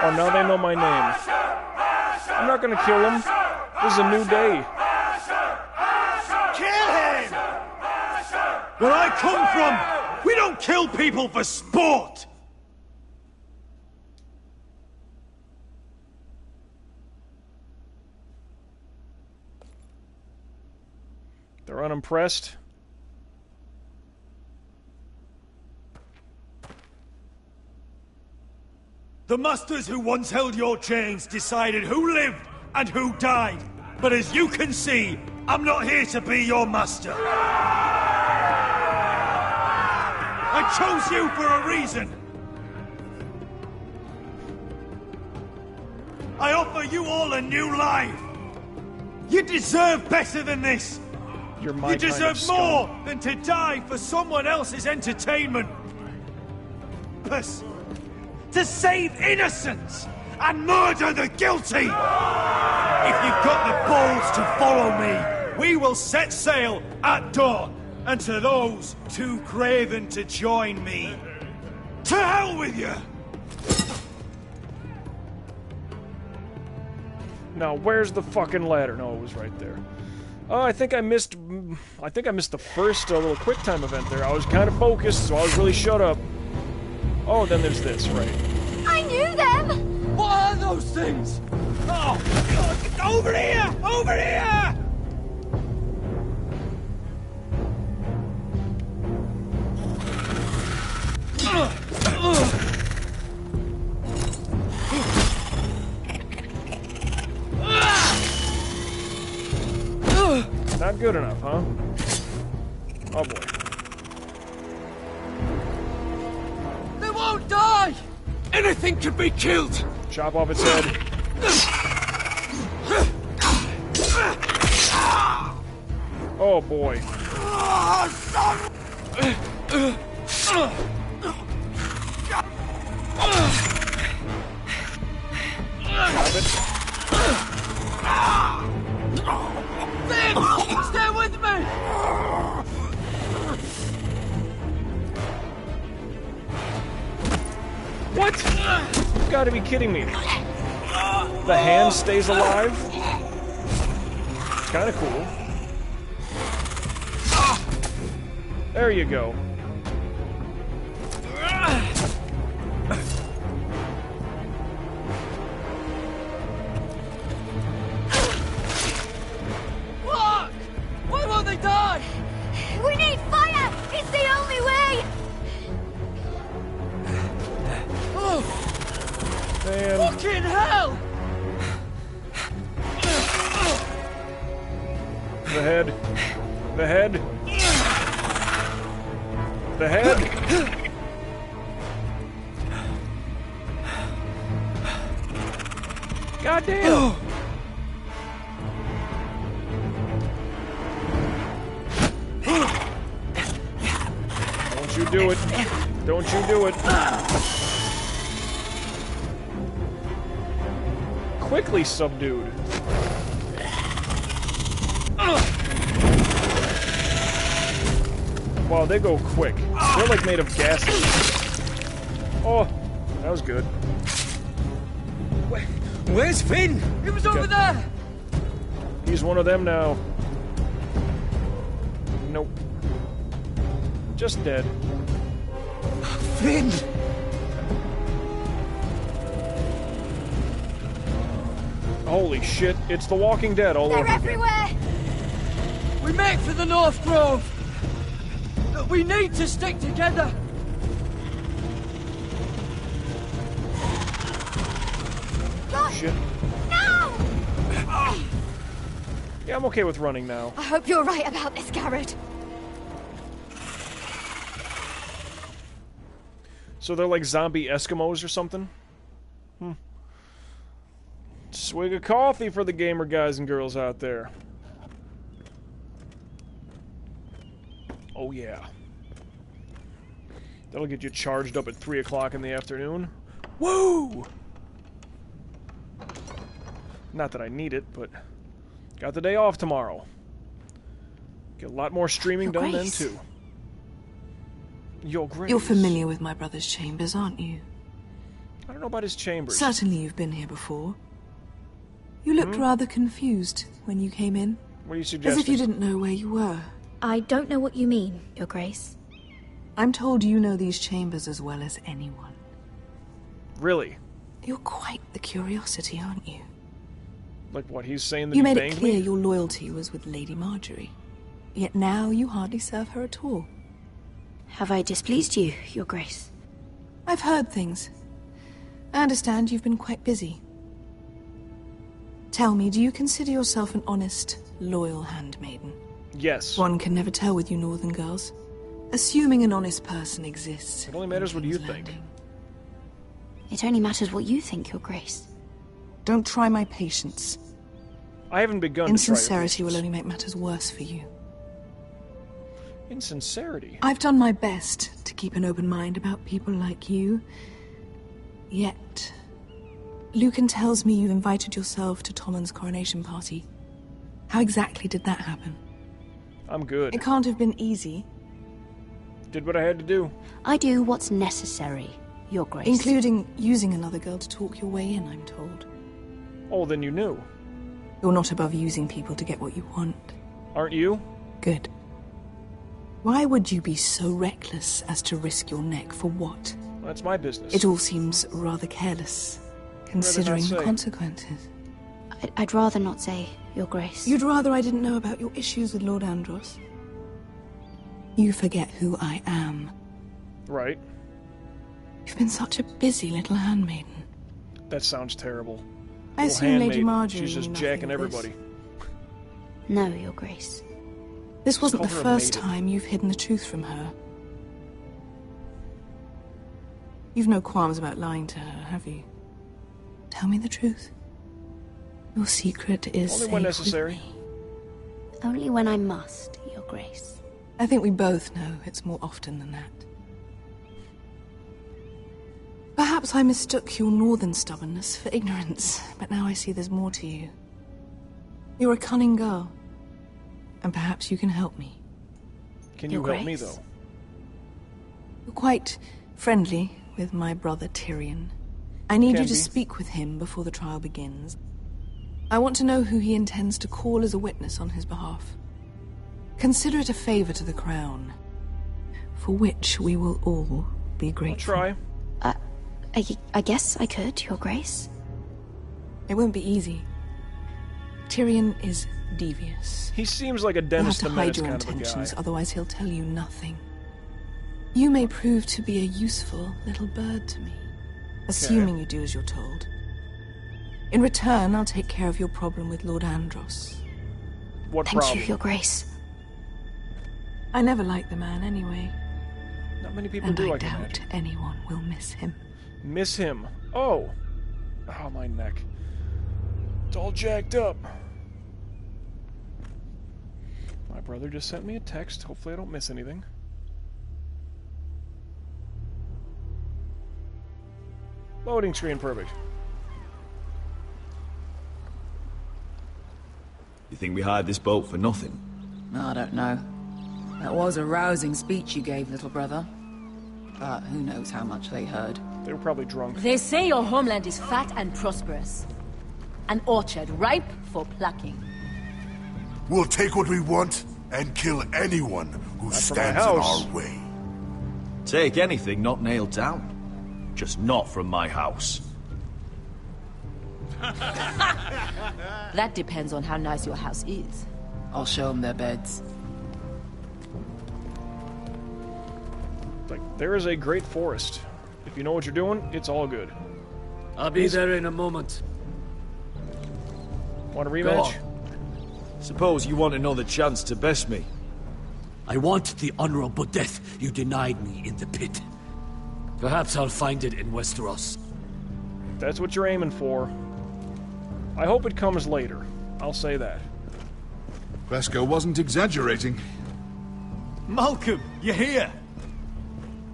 Oh, now they know my name. I'm not gonna kill him. This is a new day. Kill him! Where I come from, we don't kill people for sport! They're unimpressed. The masters who once held your chains decided who lived and who died. But as you can see, I'm not here to be your master. I chose you for a reason. I offer you all a new life. You deserve better than this. You're my You deserve kind of more than to die for someone else's entertainment. to save innocents and murder the guilty! If you've got the balls to follow me, we will set sail at dawn. And to those too craven to join me, to hell with you! Now, where's the fucking ladder? No, it was right there. Oh, I think I missed the first little quick time event there. I was kind of focused, so I was really shut up. Oh, then there's this, right. I knew them! What are those things? Oh, God, over here! Over here! Not good enough, huh? Oh boy. They won't die! Anything can be killed! Chop off its head. Oh boy. Stop it. Finn! Stay with me! What? You've got to be kidding me. The hand stays alive? It's kind of cool. There you go. Fuck! Why won't they die? We need fire! It's the only way! Oh! Man. Fucking hell! The head. The head. The head. God damn. Don't you do it. Don't you do it. Quickly subdued. Wow, they go quick. They're like made of gases. Oh, that was good. Where's Finn? He was over there! He's one of them now. Nope. Just dead. Finn! Holy shit, it's The Walking Dead all over They're again. everywhere! We make for the North Grove! We need to stick together! Shit. No! Yeah, I'm okay with running now. I hope you're right about this, Garrett. So they're like zombie Eskimos or something? Swig of coffee for the gamer guys and girls out there. Oh yeah. That'll get you charged up at 3 o'clock in the afternoon. Woo! Not that I need it, but got the day off tomorrow. Get a lot more streaming done then too. Your Grace. You're familiar with my brother's chambers, aren't you? I don't know about his chambers. Certainly you've been here before. You looked rather confused when you came in. What are you suggesting? As if you didn't know where you were. I don't know what you mean, Your Grace. I'm told you know these chambers as well as anyone. Really? You're quite the curiosity, aren't you? Like what, he's saying that You he made it banged clear me? your loyalty was with Lady Marjorie. Yet now you hardly serve her at all. Have I displeased you, Your Grace? I've heard things. I understand you've been quite busy. Tell me, do you consider yourself an honest, loyal handmaiden? Yes. One can never tell with you northern girls. Assuming an honest person exists. It only matters what you think. It only matters what you think, Your Grace. Don't try my patience. I haven't begun to try your Insincerity will patience. only make matters worse for you. Insincerity? I've done my best to keep an open mind about people like you. Yet, Lucan tells me you invited yourself to Tommen's coronation party. How exactly did that happen? I'm good. It can't have been easy. Did what I had to do. I do what's necessary, Your Grace. Including using another girl to talk your way in, I'm told. Oh, then you knew. You're not above using people to get what you want. Aren't you? Good. Why would you be so reckless as to risk your neck for what? That's my business. It all seems rather careless, considering the consequences. I'd rather not say, Your Grace. You'd rather I didn't know about your issues with Lord Andros? You forget who I am. Right. You've been such a busy little handmaiden. That sounds terrible. I assume Lady Marjorie She's just knew jacking nothing of everybody. No, Your Grace. This wasn't the call her a first maiden. time you've hidden the truth from her. You've no qualms about lying to her, have you? Tell me the truth. Your secret is Only safe when with necessary. me. Only when I must, Your Grace. I think we both know it's more often than that. Perhaps I mistook your northern stubbornness for ignorance, but now I see there's more to you. You're a cunning girl, and perhaps you can help me. Can you Your help me, Grace. though? You're quite friendly with my brother Tyrion. I need Can you to be. speak with him before the trial begins. I want to know who he intends to call as a witness on his behalf. Consider it a favor to the crown, for which we will all be grateful. Try. I guess I could, Your Grace. It won't be easy. Tyrion is devious. He seems like a You'll have Dennis to the hide Menace your kind of a intentions, guy. otherwise he'll tell you nothing. You may prove to be a useful little bird to me, assuming you do as you're told. In return, I'll take care of your problem with Lord Andros. What Thank problem? you, Your Grace. I never liked the man anyway, Not many people and do I like him. doubt anyone will miss him. Miss him. Oh. Oh, my neck. It's all jacked up. My brother just sent me a text. Hopefully I don't miss anything. Loading screen, perfect. You think we hired this boat for nothing? I don't know. That was a rousing speech you gave, little brother. But who knows how much they heard. They were probably drunk. They say your homeland is fat and prosperous. An orchard ripe for plucking. We'll take what we want and kill anyone who Not from my stands in house. our way. Take anything not nailed down. Just not from my house. That depends on how nice your house is. I'll show them their beds. Like, there is a great forest. If you know what you're doing, it's all good. I'll be there in a moment. Want a Go rematch? on. Suppose you want another chance to best me. I want the honorable death you denied me in the pit. Perhaps I'll find it in Westeros. That's what you're aiming for. I hope it comes later. I'll say that. Vesco wasn't exaggerating. Malcolm, you're here!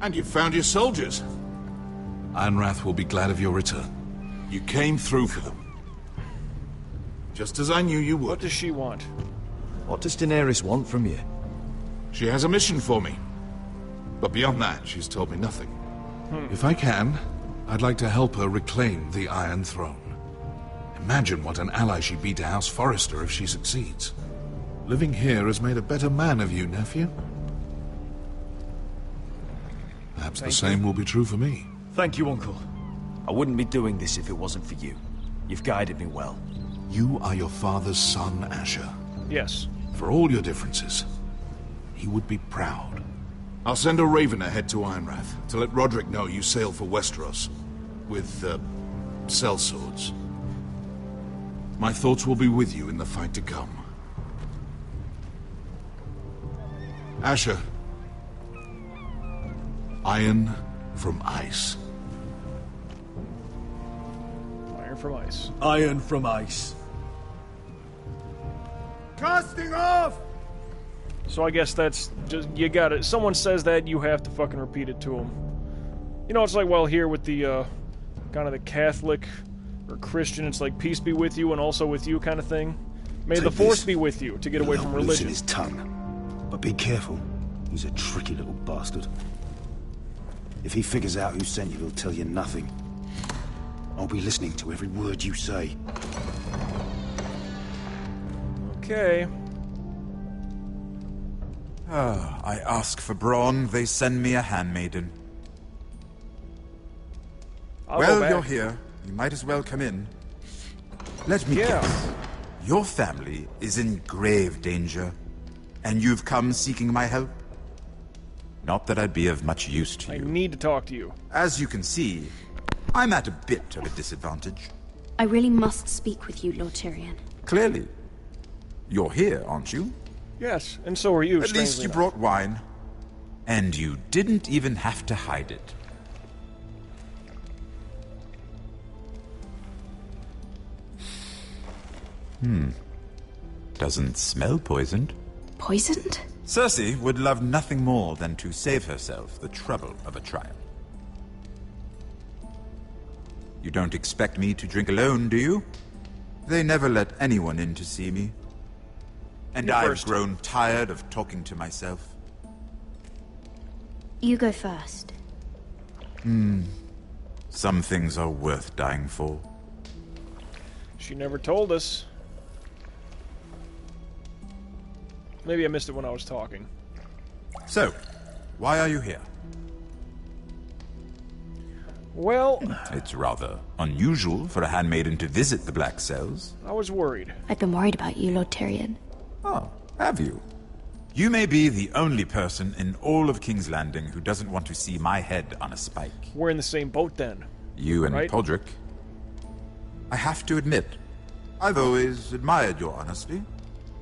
And you've found your soldiers. Ironrath will be glad of your return. You came through for them. Just as I knew you would. What does she want? What does Daenerys want from you? She has a mission for me. But beyond that, she's told me nothing. If I can, I'd like to help her reclaim the Iron Throne. Imagine what an ally she'd be to House Forrester if she succeeds. Living here has made a better man of you, nephew. Perhaps the same will be true for me. Thank you, Uncle. I wouldn't be doing this if it wasn't for you. You've guided me well. You are your father's son, Asher. Yes. For all your differences, he would be proud. I'll send a raven ahead to Ironrath to let Roderick know you sail for Westeros with, sellswords. My thoughts will be with you in the fight to come. Asher. Iron from ice. Iron from ice. Iron from ice. Casting off! So I guess that's just, you got it. Someone says that, you have to fucking repeat it to them. You know, it's like, well, here with the kind of the Catholic or Christian, it's like peace be with you and also with you kind of thing. May the Force be with you to get away from religion. Loosen his tongue. But be careful. He's a tricky little bastard. If he figures out who sent you, he'll tell you nothing. I'll be listening to every word you say. Okay. I ask for brawn, they send me a handmaiden. Well, you're here. You might as well come in. Let me guess. Your family is in grave danger, and you've come seeking my help? Not that I'd be of much use to you. I need to talk to you. As you can see, I'm at a bit of a disadvantage. I really must speak with you, Lord Tyrion. Clearly. You're here, aren't you? Yes, and so are you, At least you brought wine. And you didn't even have to hide it. Doesn't smell poisoned. Poisoned? Cersei would love nothing more than to save herself the trouble of a trial. You don't expect me to drink alone, do you? They never let anyone in to see me. And I've grown tired of talking to myself. You go first. Some things are worth dying for. She never told us. Maybe I missed it when I was talking. So, why are you here? Well... It's rather unusual for a handmaiden to visit the Black Cells. I was worried. I've been worried about you, Lord Tyrion. Oh, have you? You may be the only person in all of King's Landing who doesn't want to see my head on a spike. We're in the same boat then. You and Podrick. I have to admit, I've always admired your honesty,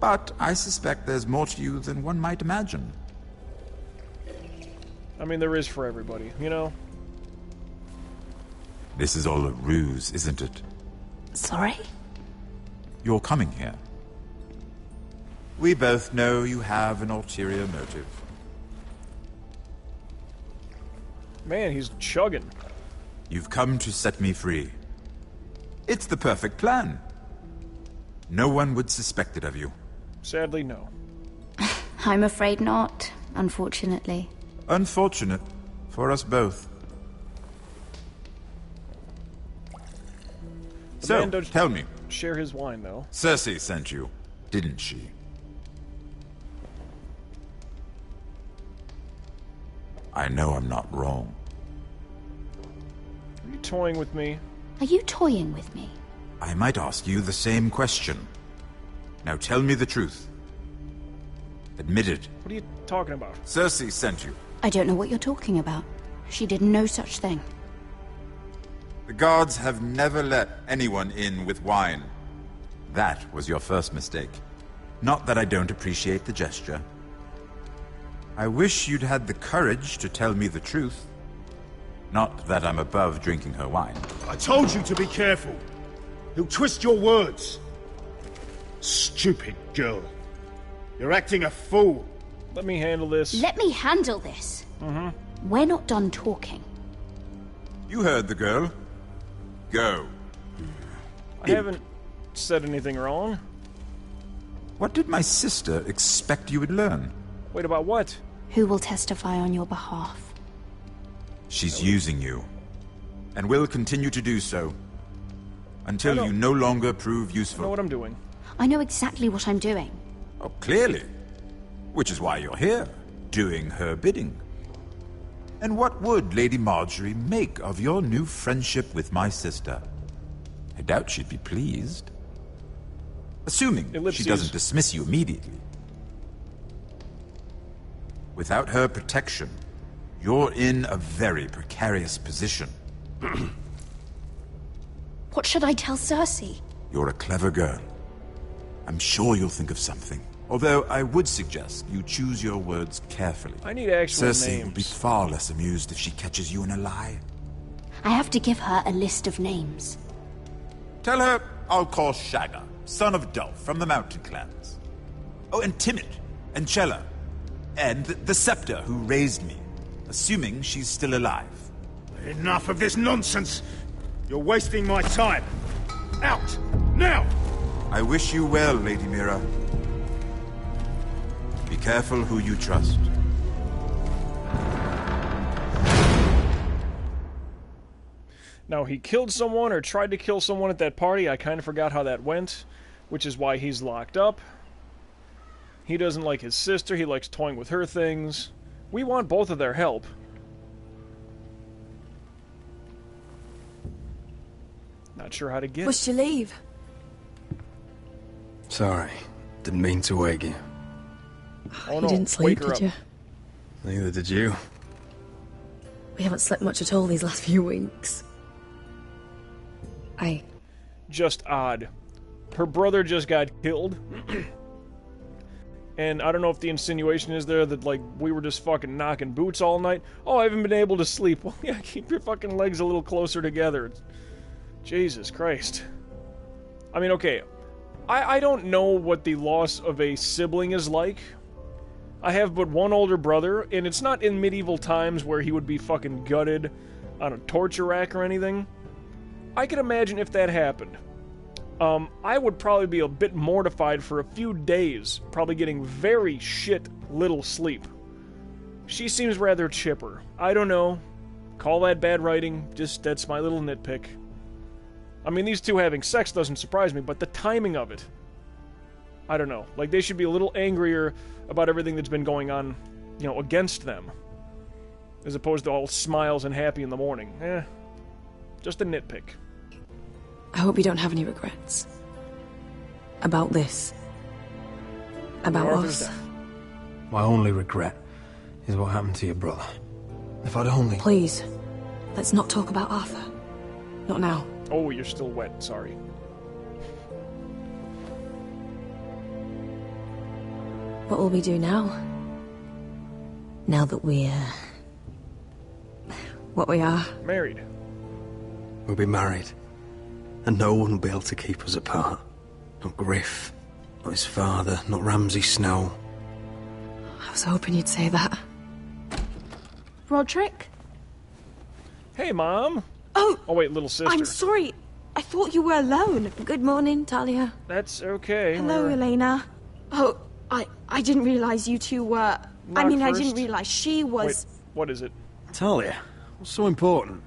but I suspect there's more to you than one might imagine. I mean, there is for everybody, you know? This is all a ruse, isn't it? Sorry? You're coming here. We both know you have an ulterior motive. Man, he's chugging. You've come to set me free. It's the perfect plan. No one would suspect it of you. Sadly, no. I'm afraid not, unfortunately. Unfortunate for us both. So, tell me. Share his wine, though. Cersei sent you, didn't she? I know I'm not wrong. Are you toying with me? Are you toying with me? I might ask you the same question. Now tell me the truth. Admit it. What are you talking about? Cersei sent you. I don't know what you're talking about. She did no such thing. The guards have never let anyone in with wine. That was your first mistake. Not that I don't appreciate the gesture. I wish you'd had the courage to tell me the truth. Not that I'm above drinking her wine. I told you to be careful. He'll twist your words. Stupid girl. You're acting a fool. Let me handle this. Let me handle this. Mm-hmm. We're not done talking. You heard the girl. Go. I haven't said anything wrong. What did my sister expect you would learn? Wait, about what? Who will testify on your behalf? She's using you. And will continue to do so. Until you no longer prove useful. I know what I'm doing. I know exactly what I'm doing. Oh, clearly. Which is why you're here, doing her bidding. And what would Lady Marjorie make of your new friendship with my sister? I doubt she'd be pleased. Assuming she doesn't dismiss you immediately. Without her protection, you're in a very precarious position. What should I tell Cersei? You're a clever girl. I'm sure you'll think of something. Although I would suggest you choose your words carefully. I need actual Cersei names. will be far less amused if she catches you in a lie. I have to give her a list of names. Tell her I'll call Shagga, son of Dolph, from the Mountain Clans. Oh, and Timid, and Chella, and the Scepter who raised me, assuming she's still alive. Enough of this nonsense! You're wasting my time. Out! Now! I wish you well, Lady Mira. Be careful who you trust. Now, he killed someone or tried to kill someone at that party. I kind of forgot how that went, which is why he's locked up. He doesn't like his sister. He likes toying with her things. We want both of their help. Not sure how to get Must you leave? Sorry. Didn't mean to wake you. Oh, You no. didn't sleep, Wake her did up. you? Neither did you. We haven't slept much at all these last few weeks. Just odd. Her brother just got killed. And I don't know if the insinuation is there that, like, we were just fucking knocking boots all night. Oh, I haven't been able to sleep. Well, yeah, keep your fucking legs a little closer together. Jesus Christ. I mean, okay. I don't know what the loss of a sibling is like. I have but one older brother, and it's not in medieval times where he would be fucking gutted on a torture rack or anything. I can imagine if that happened. I would probably be a bit mortified for a few days, probably getting very shit little sleep. She seems rather chipper. I don't know. Call that bad writing. Just, that's my little nitpick. I mean, these two having sex doesn't surprise me, but the timing of it, I don't know. Like, they should be a little angrier about everything that's been going on, you know, against them. As opposed to all smiles and happy in the morning. Just a nitpick. I hope you don't have any regrets. About this. About Arthur's us. death. My only regret is what happened to your brother. If I'd only... Please, let's not talk about Arthur. Not now. Oh, you're still wet. Sorry. What will we do now? Now that we're... what we are. Married. We'll be married. And no one will be able to keep us apart. Not Griff, not his father, not Ramsay Snow. I was hoping you'd say that. Roderick? Hey, Mom. Oh! Oh, wait, little sister. I'm sorry. I thought you were alone. Good morning, Talia. That's okay. Hello, Elena. Oh, I didn't realize you two were... I mean, first. I didn't realize she was... Wait, what is it? Talia, what's so important?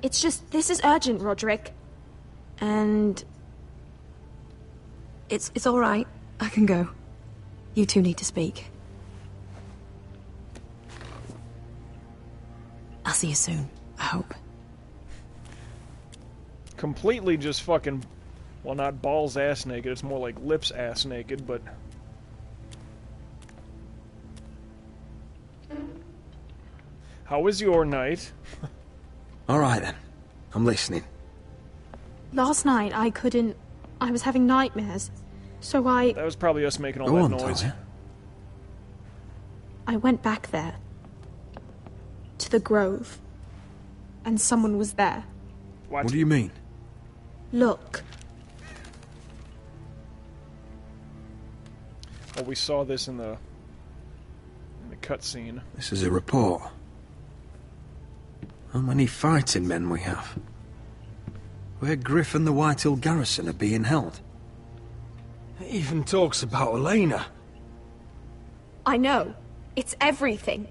It's just, this is urgent, Roderick. And... It's all right. I can go. You two need to speak. I'll see you soon, I hope. Completely just fucking... Well, not balls ass naked. It's more like lips ass naked, but... How was your night? All right, then. I'm listening. Last night, I couldn't... I was having nightmares. So That was probably us making all Go that on, noise. Talia. I went back there. To the grove. And someone was there. What do you mean? Look. Oh, we saw this in the cutscene. This is a report. How many fighting men we have? Where Griff and the Whitehill garrison are being held. It even talks about Elena. I know. It's everything.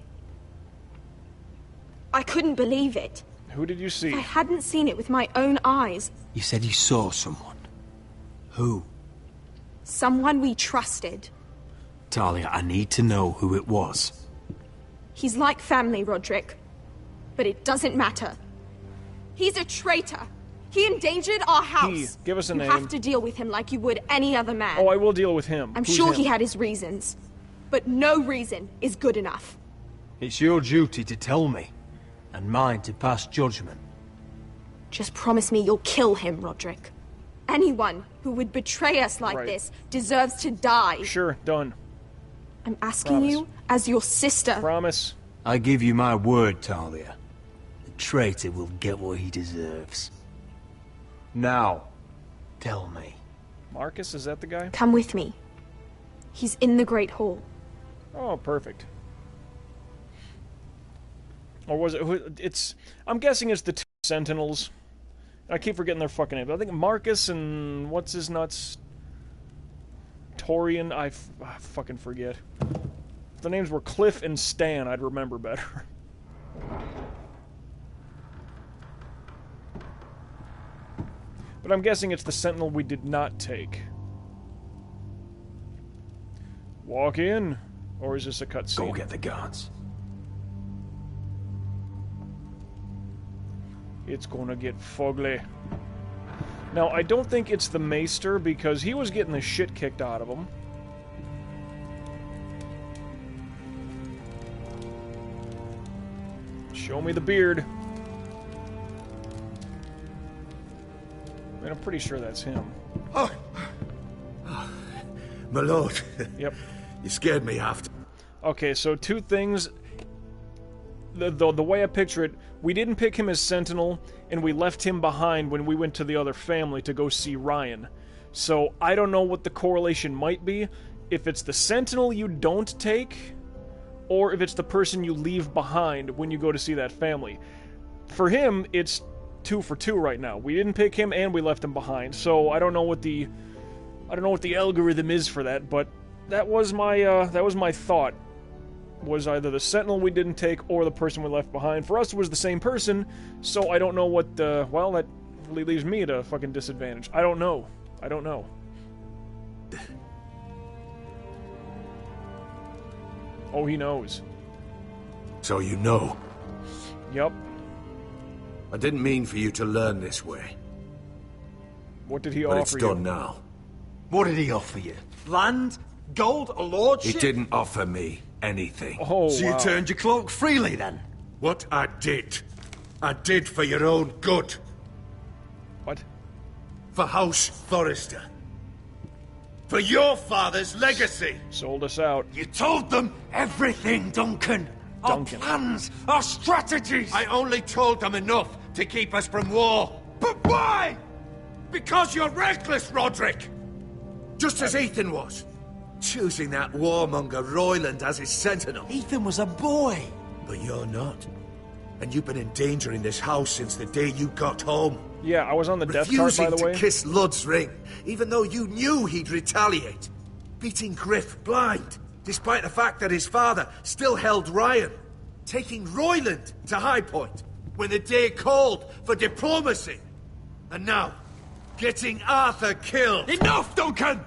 I couldn't believe it. Who did you see? I hadn't seen it with my own eyes. You said you saw someone. Who? Someone we trusted. Talia, I need to know who it was. He's like family, Roderick. But it doesn't matter. He's a traitor. He endangered our house. Give us a you name. have to deal with him like you would any other man. Oh, I will deal with him. I'm Who's sure him? he had his reasons. But no reason is good enough. It's your duty to tell me, and mine to pass judgment. Just promise me you'll kill him, Roderick. Anyone who would betray us like Right. this deserves to die. Sure, done. I'm asking you as your sister. Promise. I give you my word, Talia. The traitor will get what he deserves. Now, tell me. Marcus, is that the guy? Come with me. He's in the Great Hall. Oh, perfect. Or was it... It's... I'm guessing it's the 2 Sentinels. I keep forgetting their fucking names. I think Marcus and... What's his nuts? Torian? I fucking forget. If the names were Cliff and Stan, I'd remember better. But I'm guessing it's the Sentinel we did not take. Walk in? Or is this a cutscene? Go get the guards. It's gonna get fugly. Now, I don't think it's the Maester, because he was getting the shit kicked out of him. Show me the beard. Man, I'm pretty sure that's him. Oh. My lord. Yep. You scared me after. Okay, so 2 things. The way I picture it, we didn't pick him as Sentinel, and we left him behind when we went to the other family to go see Ryan. So I don't know what the correlation might be. If it's the Sentinel you don't take, or if it's the person you leave behind when you go to see that family. For him, it's 2 for 2 right now. We didn't pick him, and we left him behind. So I don't know what the algorithm is for that, but that was my thought. Was either the Sentinel we didn't take or the person we left behind. For us, it was the same person, so I don't know what the... Well, that really leaves me at a fucking disadvantage. I don't know. Oh, he knows. So you know? Yep. I didn't mean for you to learn this way. What did he but offer it's you? done now. What did he offer you? Land? Gold? A lordship? He didn't offer me anything. Oh, so you turned your cloak freely, then? What I did for your own good. What? For House Forrester. For your father's legacy. Sold us out. You told them everything, Duncan. Our plans, our strategies. I only told them enough to keep us from war. But why? Because you're reckless, Roderick. Just as Ethan was. Choosing that warmonger Royland as his sentinel. Ethan was a boy. But you're not. And you've been endangering this house since the day you got home. Yeah, I was on the death cart, by the way. Refusing to kiss Ludd's ring, even though you knew he'd retaliate. Beating Griff blind, despite the fact that his father still held Ryan. Taking Royland to High Point, when the day called for diplomacy. And now, getting Arthur killed. Enough, Duncan!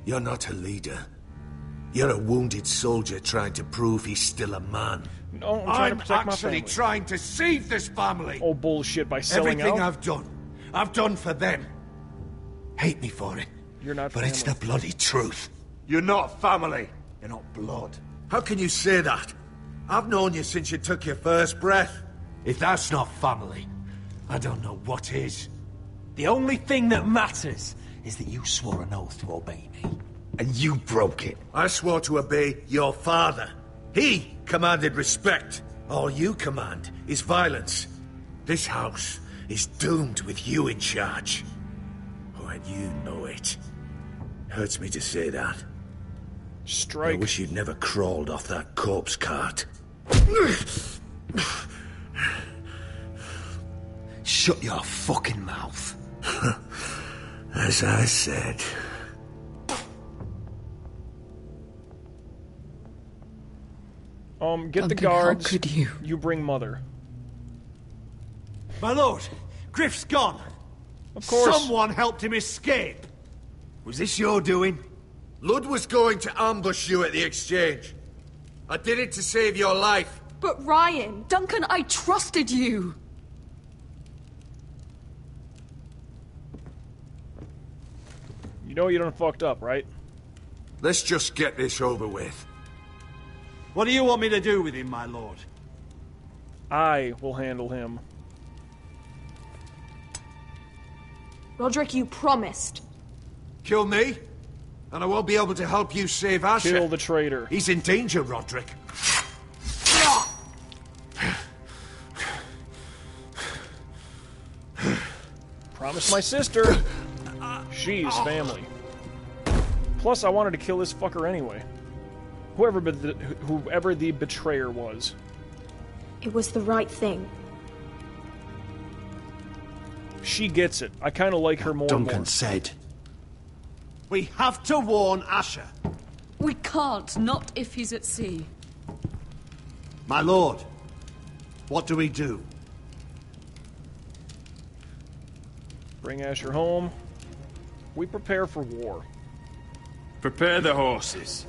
You're not a leader. You're a wounded soldier trying to prove he's still a man. No, I'm actually trying to save this family. Oh, bullshit, by selling Everything out? I've done for them. Hate me for it. You're not But family. it's the bloody truth. You're not family. You're not blood. How can you say that? I've known you since you took your first breath. If that's not family, I don't know what is. The only thing that matters is that you swore an oath to obey me. And you broke it. I swore to obey your father. He commanded respect. All you command is violence. This house is doomed with you in charge. Oh, and you know it. Hurts me to say that. Strike. I wish you'd never crawled off that corpse cart. Shut your fucking mouth. As I said. Get the guards. How could you? You bring Mother. My lord, Griff's gone. Of course. Someone helped him escape. Was this your doing? Ludd was going to ambush you at the exchange. I did it to save your life. But Ryan... Duncan, I trusted you! You know you done fucked up, right? Let's just get this over with. What do you want me to do with him, my lord? I will handle him. Roderick, you promised. Kill me, and I won't be able to help you save Asher. Kill the traitor. He's in danger, Roderick. Promise my sister. She's family. Plus, I wanted to kill this fucker anyway. whoever the betrayer was. It was the right thing. She gets it. I kind of like her more and more. Duncan said. We have to warn Asher. We can't, not if he's at sea. My lord, what do we do? Bring Asher home. We prepare for war. Prepare the horses.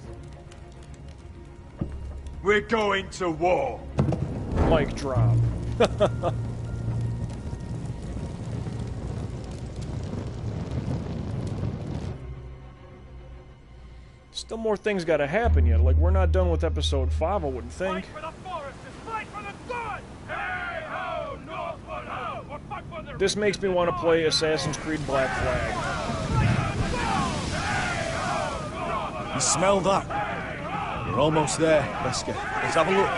We're going to war. Mic drop. Still more things gotta happen yet. Like, we're not done with episode 5, I wouldn't think. This makes me want to play Assassin's Creed Black Flag. You smell that? We're almost there, Beskha. Let's have a look.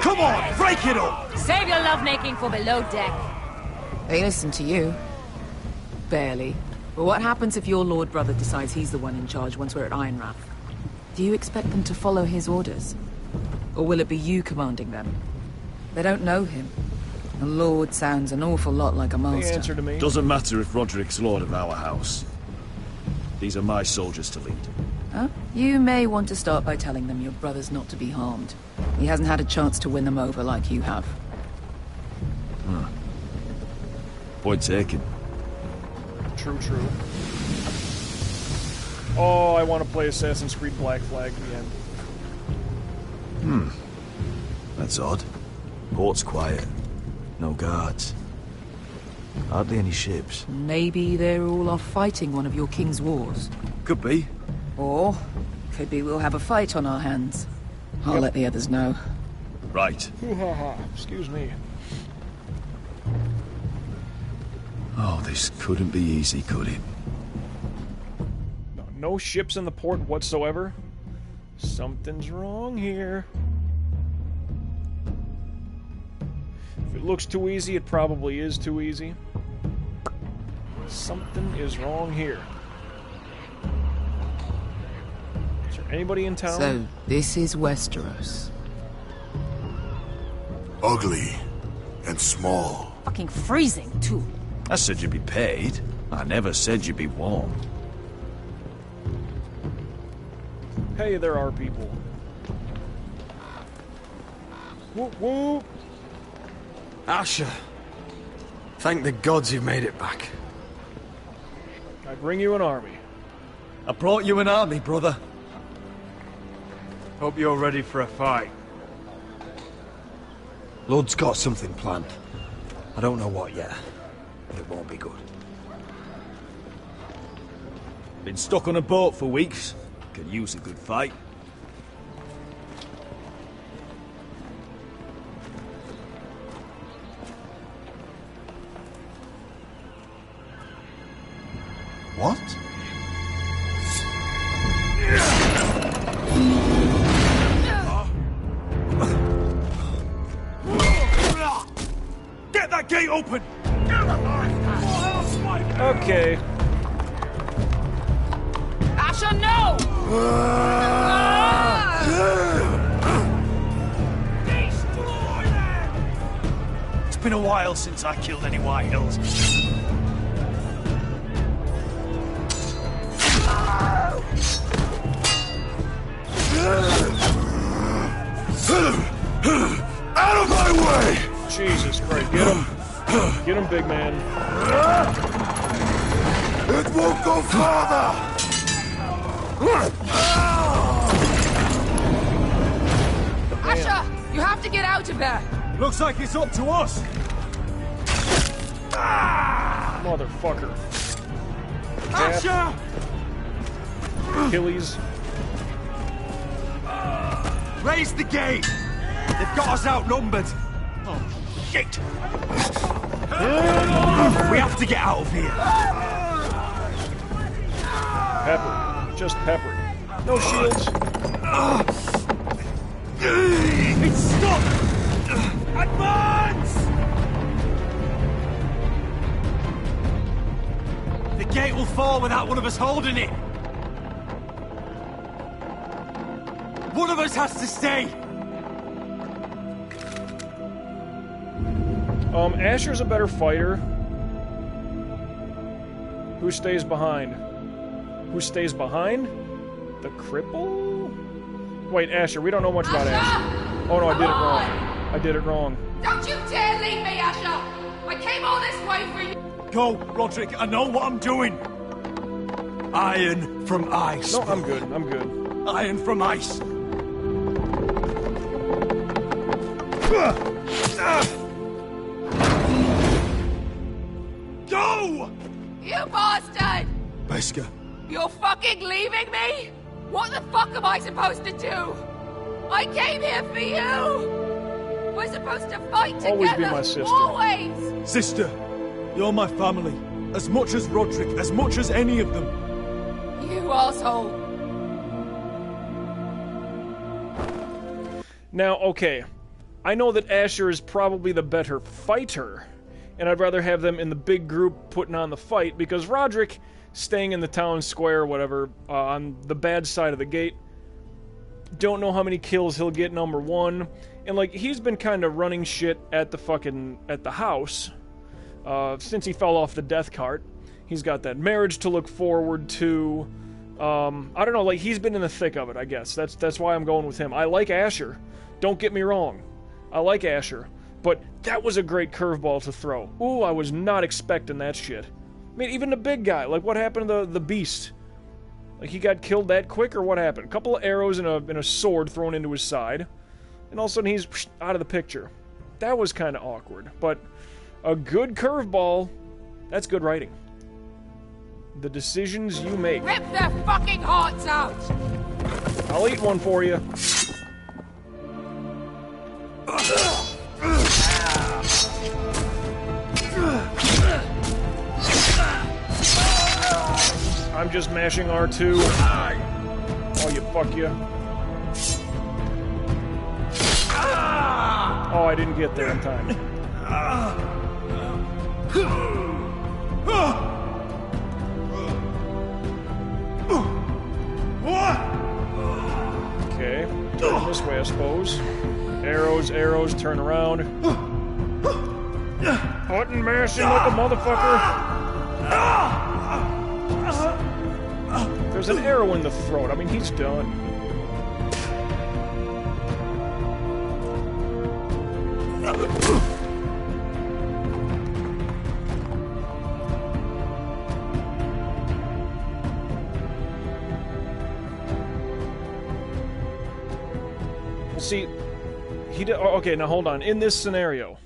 Come on, break it up! Save your lovemaking for below deck. They listen to you. Barely. But what happens if your Lord Brother decides he's the one in charge once we're at Ironrath? Do you expect them to follow his orders? Or will it be you commanding them? They don't know him. A lord sounds an awful lot like a master. The answer to me. Doesn't matter if Roderick's lord of our house. These are my soldiers to lead. Huh? You may want to start by telling them your brother's not to be harmed. He hasn't had a chance to win them over like you have. Point taken. True, true. Oh, I want to play Assassin's Creed Black Flag again. That's odd. Port's quiet. No guards. Hardly any ships. Maybe they're all off fighting one of your king's wars. Could be. Or, could be we'll have a fight on our hands. I'll let the others know. Right. Excuse me. Oh, this couldn't be easy, could it? No ships in the port whatsoever. Something's wrong here. If it looks too easy, it probably is too easy. Something is wrong here. Is there anybody in town? So, this is Westeros. Ugly and small. Fucking freezing, too. I said you'd be paid. I never said you'd be warm. Hey, there are people. Whoop whoop. Asher. Thank the gods you've made it back. I bring you an army. I brought you an army, brother. Hope you're ready for a fight. Lord's got something planned. I don't know what yet, but it won't be good. Been stuck on a boat for weeks. Could use a good fight. What? Get that gate open! Okay. Asher, no! It's been a while since I killed any White Hills. Out of my way! Jesus Christ, get him. Get him, big man. It won't go farther! Asher, you have to get out of there! Looks like it's up to us! Motherfucker. Asher! Achilles. Raise the gate! They've got us outnumbered! Oh, shit! We have to get out of here! Pepper. Just pepper. No shields. It's stuck! Advance! The gate will fall without one of us holding it! One of us has to stay! Asher's a better fighter. Who stays behind? Who stays behind? The cripple? Wait, Asher, we don't know much about Asher. Oh no, I did it wrong. I did it wrong. Don't you dare leave me, Asher! I came all this way for you! Go, Roderick, I know what I'm doing! Iron from ice. No, I'm good, I'm good. Iron from ice. Go! You bastard! Beskha. You're fucking leaving me? What the fuck am I supposed to do? I came here for you! We're supposed to fight together! Always be my sister. Always! Sister, you're my family. As much as Roderick, as much as any of them. You asshole! Now, okay. I know that Asher is probably the better fighter, and I'd rather have them in the big group putting on the fight, because Roderick, staying in the town square or whatever, on the bad side of the gate, don't know how many kills he'll get, number one, and like, he's been kind of running shit at the house, since he fell off the death cart. He's got that marriage to look forward to. I don't know, like, he's been in the thick of it, I guess. That's why I'm going with him. I like Asher. Don't get me wrong. I like Asher. But that was a great curveball to throw. Ooh, I was not expecting that shit. I mean, even the big guy, like, what happened to the beast? Like, he got killed that quick, or what happened? A couple of arrows and a sword thrown into his side, and all of a sudden he's out of the picture. That was kind of awkward, but a good curveball, that's good writing. The decisions you make. Rip their fucking hearts out! I'll eat one for you. I'm just mashing R2. Oh, you fuck you. Oh, I didn't get there in time. Okay, this way I suppose. Arrows, arrows, turn around. Button mashing like a motherfucker. There's an arrow in the throat. I mean, he's done. See, he did. Oh, okay, now hold on. In this scenario,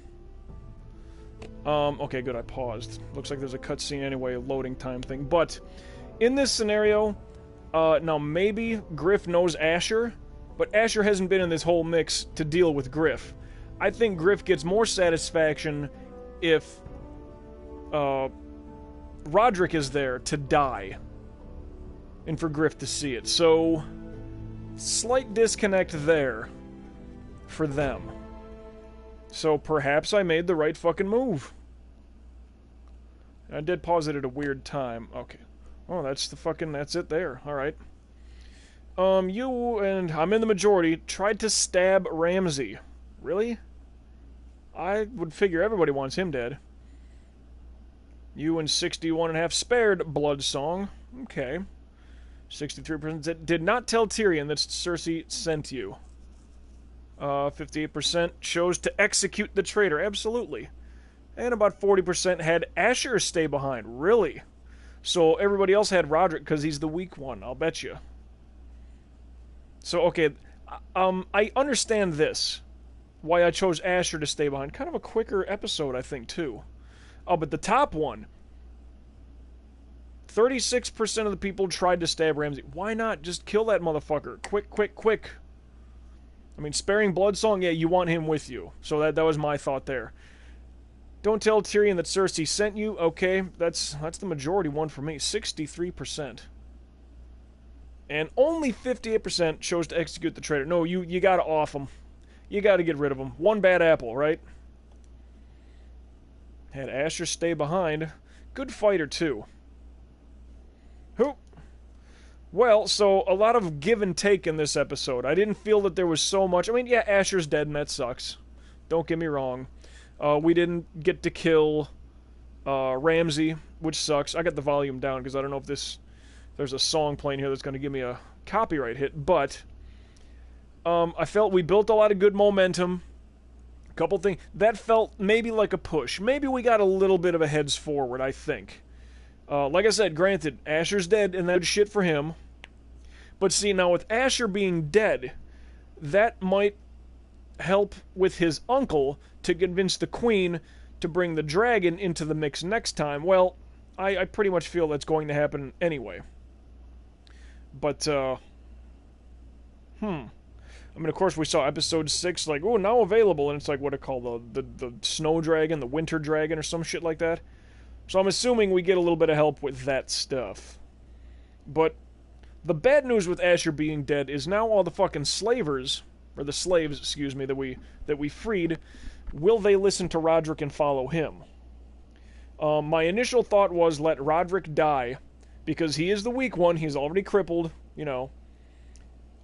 okay, good. I paused. Looks like there's a cutscene anyway, a loading time thing. But in this scenario, now maybe Griff knows Asher, but Asher hasn't been in this whole mix to deal with Griff. I think Griff gets more satisfaction if Roderick is there to die, and for Griff to see it. So, slight disconnect there for them. So perhaps I made the right fucking move. I did pause it at a weird time. Okay. Oh, that's it there. Alright. You, and I'm in the majority, tried to stab Ramsay. Really? I would figure everybody wants him dead. You and 61.5 spared Bloodsong. Okay. 63% did not tell Tyrion that Cersei sent you. 58% chose to execute the traitor. Absolutely. And about 40% had Asher stay behind. Really? So everybody else had Roderick because he's the weak one, I'll bet you. So, okay, I understand this. Why I chose Asher to stay behind. Kind of a quicker episode, I think, too. Oh, but the top one, 36% of the people tried to stab Ramsay. Why not just kill that motherfucker? Quick, quick, quick. I mean, sparing Bloodsong, yeah, you want him with you. So that was my thought there. Don't tell Tyrion that Cersei sent you. Okay, that's the majority one for me. 63%. And only 58% chose to execute the traitor. No, you gotta off him. You gotta get rid of him. One bad apple, right? Had Asher stay behind. Good fighter, too. Who? Well, so a lot of give and take in this episode. I didn't feel that there was so much. I mean, yeah, Asher's dead and that sucks. Don't get me wrong. We didn't get to kill Ramsay, which sucks. I got the volume down because I don't know if there's a song playing here that's going to give me a copyright hit, but I felt we built a lot of good momentum. A couple things. That felt maybe like a push. Maybe we got a little bit of a heads forward, I think. Like I said, granted, Asher's dead, and that's shit for him. But see, now with Asher being dead, that might help with his uncle to convince the queen to bring the dragon into the mix next time. Well, I pretty much feel that's going to happen anyway. But, I mean, of course, we saw episode 6, like, oh, now available, and it's like, what it called, the snow dragon, the winter dragon, or some shit like that. So I'm assuming we get a little bit of help with that stuff. But the bad news with Asher being dead is now all the fucking slavers, or the slaves, excuse me, that we freed, will they listen to Roderick and follow him? My initial thought was let Roderick die, because he is the weak one, he's already crippled, you know.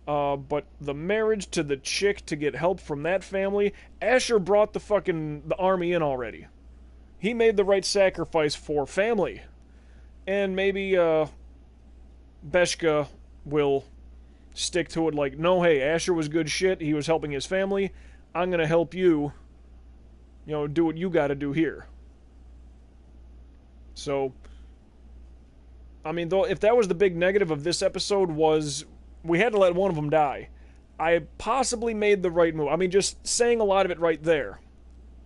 But the marriage to the chick to get help from that family, Asher brought the army in already. He made the right sacrifice for family. And maybe, Beskha will stick to it like, no, hey, Asher was good shit, he was helping his family, I'm gonna help you, you know, do what you gotta do here. So, I mean, though, if that was the big negative of this episode was we had to let one of them die, I possibly made the right move. I mean, just saying a lot of it right there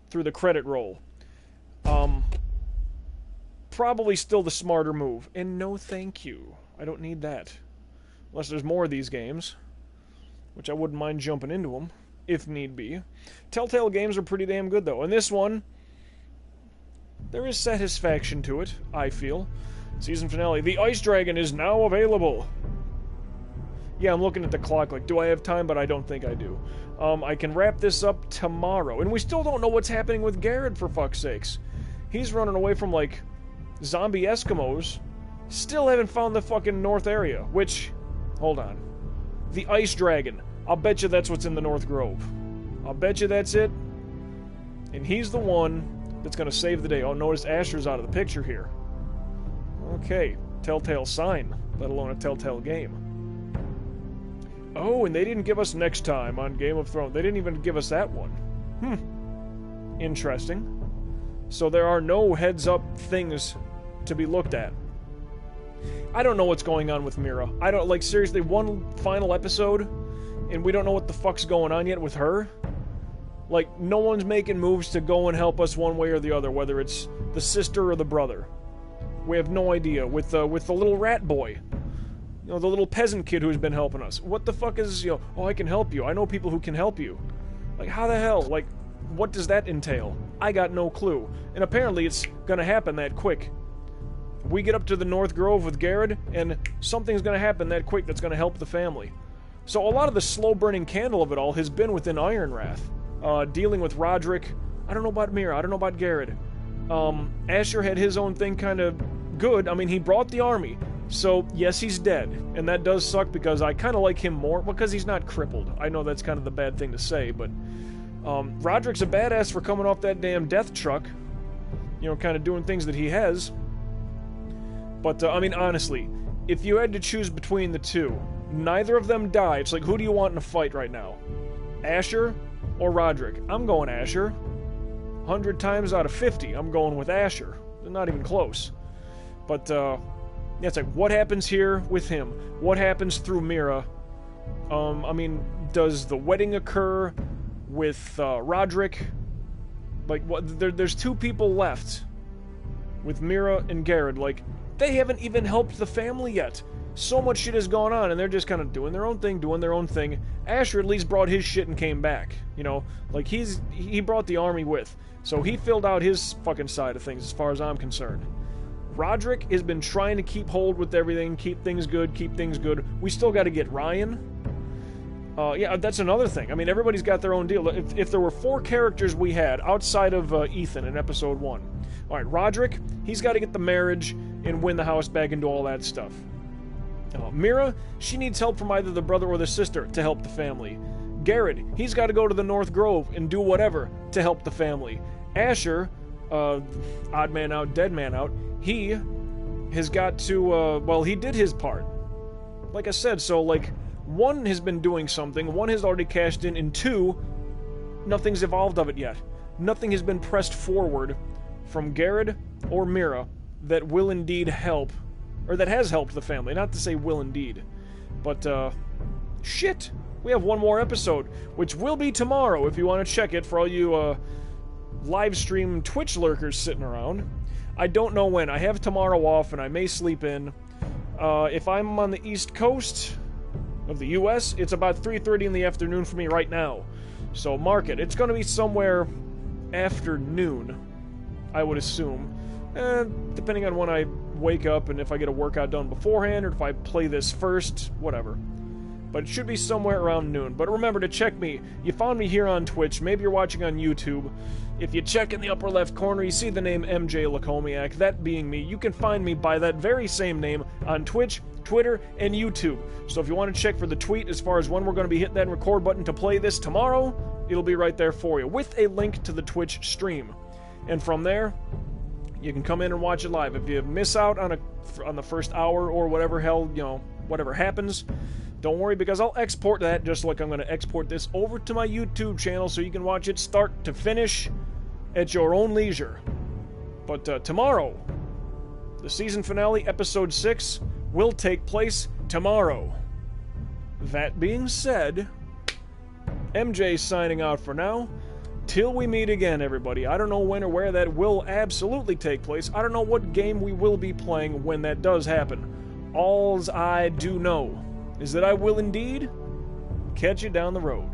through the credit roll. Probably still the smarter move. And no thank you. I don't need that. Unless there's more of these games, which I wouldn't mind jumping into them, if need be. Telltale games are pretty damn good, though. And this one, there is satisfaction to it, I feel. Season finale. The Ice Dragon is now available. Yeah, I'm looking at the clock like, do I have time? But I don't think I do. I can wrap this up tomorrow. And we still don't know what's happening with Garrett, for fuck's sakes. He's running away from, like, zombie Eskimos. Still haven't found the fucking north area, which... Hold on. The Ice Dragon. I'll bet you that's what's in the North Grove. I'll bet you that's it. And he's the one that's going to save the day. Oh, notice Asher's out of the picture here. Okay. Telltale sign, let alone a Telltale game. Oh, and they didn't give us next time on Game of Thrones. They didn't even give us that one. Interesting. So there are no heads-up things to be looked at. I don't know what's going on with Mira. I don't, like, seriously, one final episode, and we don't know what the fuck's going on yet with her? Like, no one's making moves to go and help us one way or the other, whether it's the sister or the brother. We have no idea. With the little rat boy. You know, the little peasant kid who's been helping us. What the fuck is, you know, oh, I can help you. I know people who can help you. Like, how the hell? Like, what does that entail? I got no clue. And apparently it's gonna happen that quick. We get up to the North Grove with Garrett, and something's gonna happen that quick that's gonna help the family. So a lot of the slow-burning candle of it all has been within Ironrath. Dealing with Roderick. I don't know about Mira. I don't know about Garrett. Asher had his own thing kind of good. I mean, he brought the army. So, yes, he's dead. And that does suck because I kind of like him more because he's not crippled. I know that's kind of the bad thing to say, but Roderick's a badass for coming off that damn death truck. You know, kind of doing things that he has. But, I mean, honestly, if you had to choose between the two, neither of them die. It's like, who do you want in a fight right now? Asher or Roderick? I'm going Asher. 100 times out of 50, I'm going with Asher. They're not even close. But, yeah, it's like, what happens here with him? What happens through Mira? I mean, does the wedding occur with Roderick? Like, what? There's two people left with Mira and Garrett. Like, they haven't even helped the family yet. So much shit has gone on, and they're just kind of doing their own thing. Asher at least brought his shit and came back. You know, like, he brought the army with. So he filled out his fucking side of things as far as I'm concerned. Roderick has been trying to keep hold with everything, keep things good. We still got to get Ryan. Yeah, that's another thing. I mean, everybody's got their own deal. If there were 4 characters we had outside of Ethan in episode 1. Alright, Roderick, he's got to get the marriage and win the house back and do all that stuff. Mira, she needs help from either the brother or the sister to help the family. Garrett, he's got to go to the North Grove and do whatever to help the family. Asher, odd man out, dead man out, he has got to, well, he did his part. Like I said, so, like, 1 has been doing something, 1 has already cashed in, and 2, nothing's evolved of it yet. Nothing has been pressed forward from Garrett or Mira that will indeed help, or that has helped the family. Not to say will indeed, but, shit! We have 1 more episode, which will be tomorrow if you want to check it for all you, live stream Twitch lurkers sitting around. I don't know when. I have tomorrow off, and I may sleep in. If I'm on the East Coast of the U.S., it's about 3:30 in the afternoon for me right now. So mark it. It's going to be somewhere afternoon, I would assume. Depending on when I wake up and if I get a workout done beforehand or if I play this first, whatever. But it should be somewhere around noon. But remember to check me. You found me here on Twitch. Maybe you're watching on YouTube. If you check in the upper left corner, you see the name MJ Lacomiac. That being me. You can find me by that very same name on Twitch, Twitter, and YouTube. So if you want to check for the tweet as far as when we're going to be hitting that record button to play this tomorrow, it'll be right there for you, with a link to the Twitch stream. And from there, you can come in and watch it live. If you miss out on the first hour or whatever hell, you know, whatever happens, don't worry, because I'll export that just like I'm going to export this over to my YouTube channel so you can watch it start to finish at your own leisure. But tomorrow, the season finale, episode 6, will take place tomorrow. That being said, MJ signing out for now. Till we meet again, everybody. I don't know when or where that will absolutely take place. I don't know what game we will be playing when that does happen. Alls I do know is that I will indeed catch you down the road.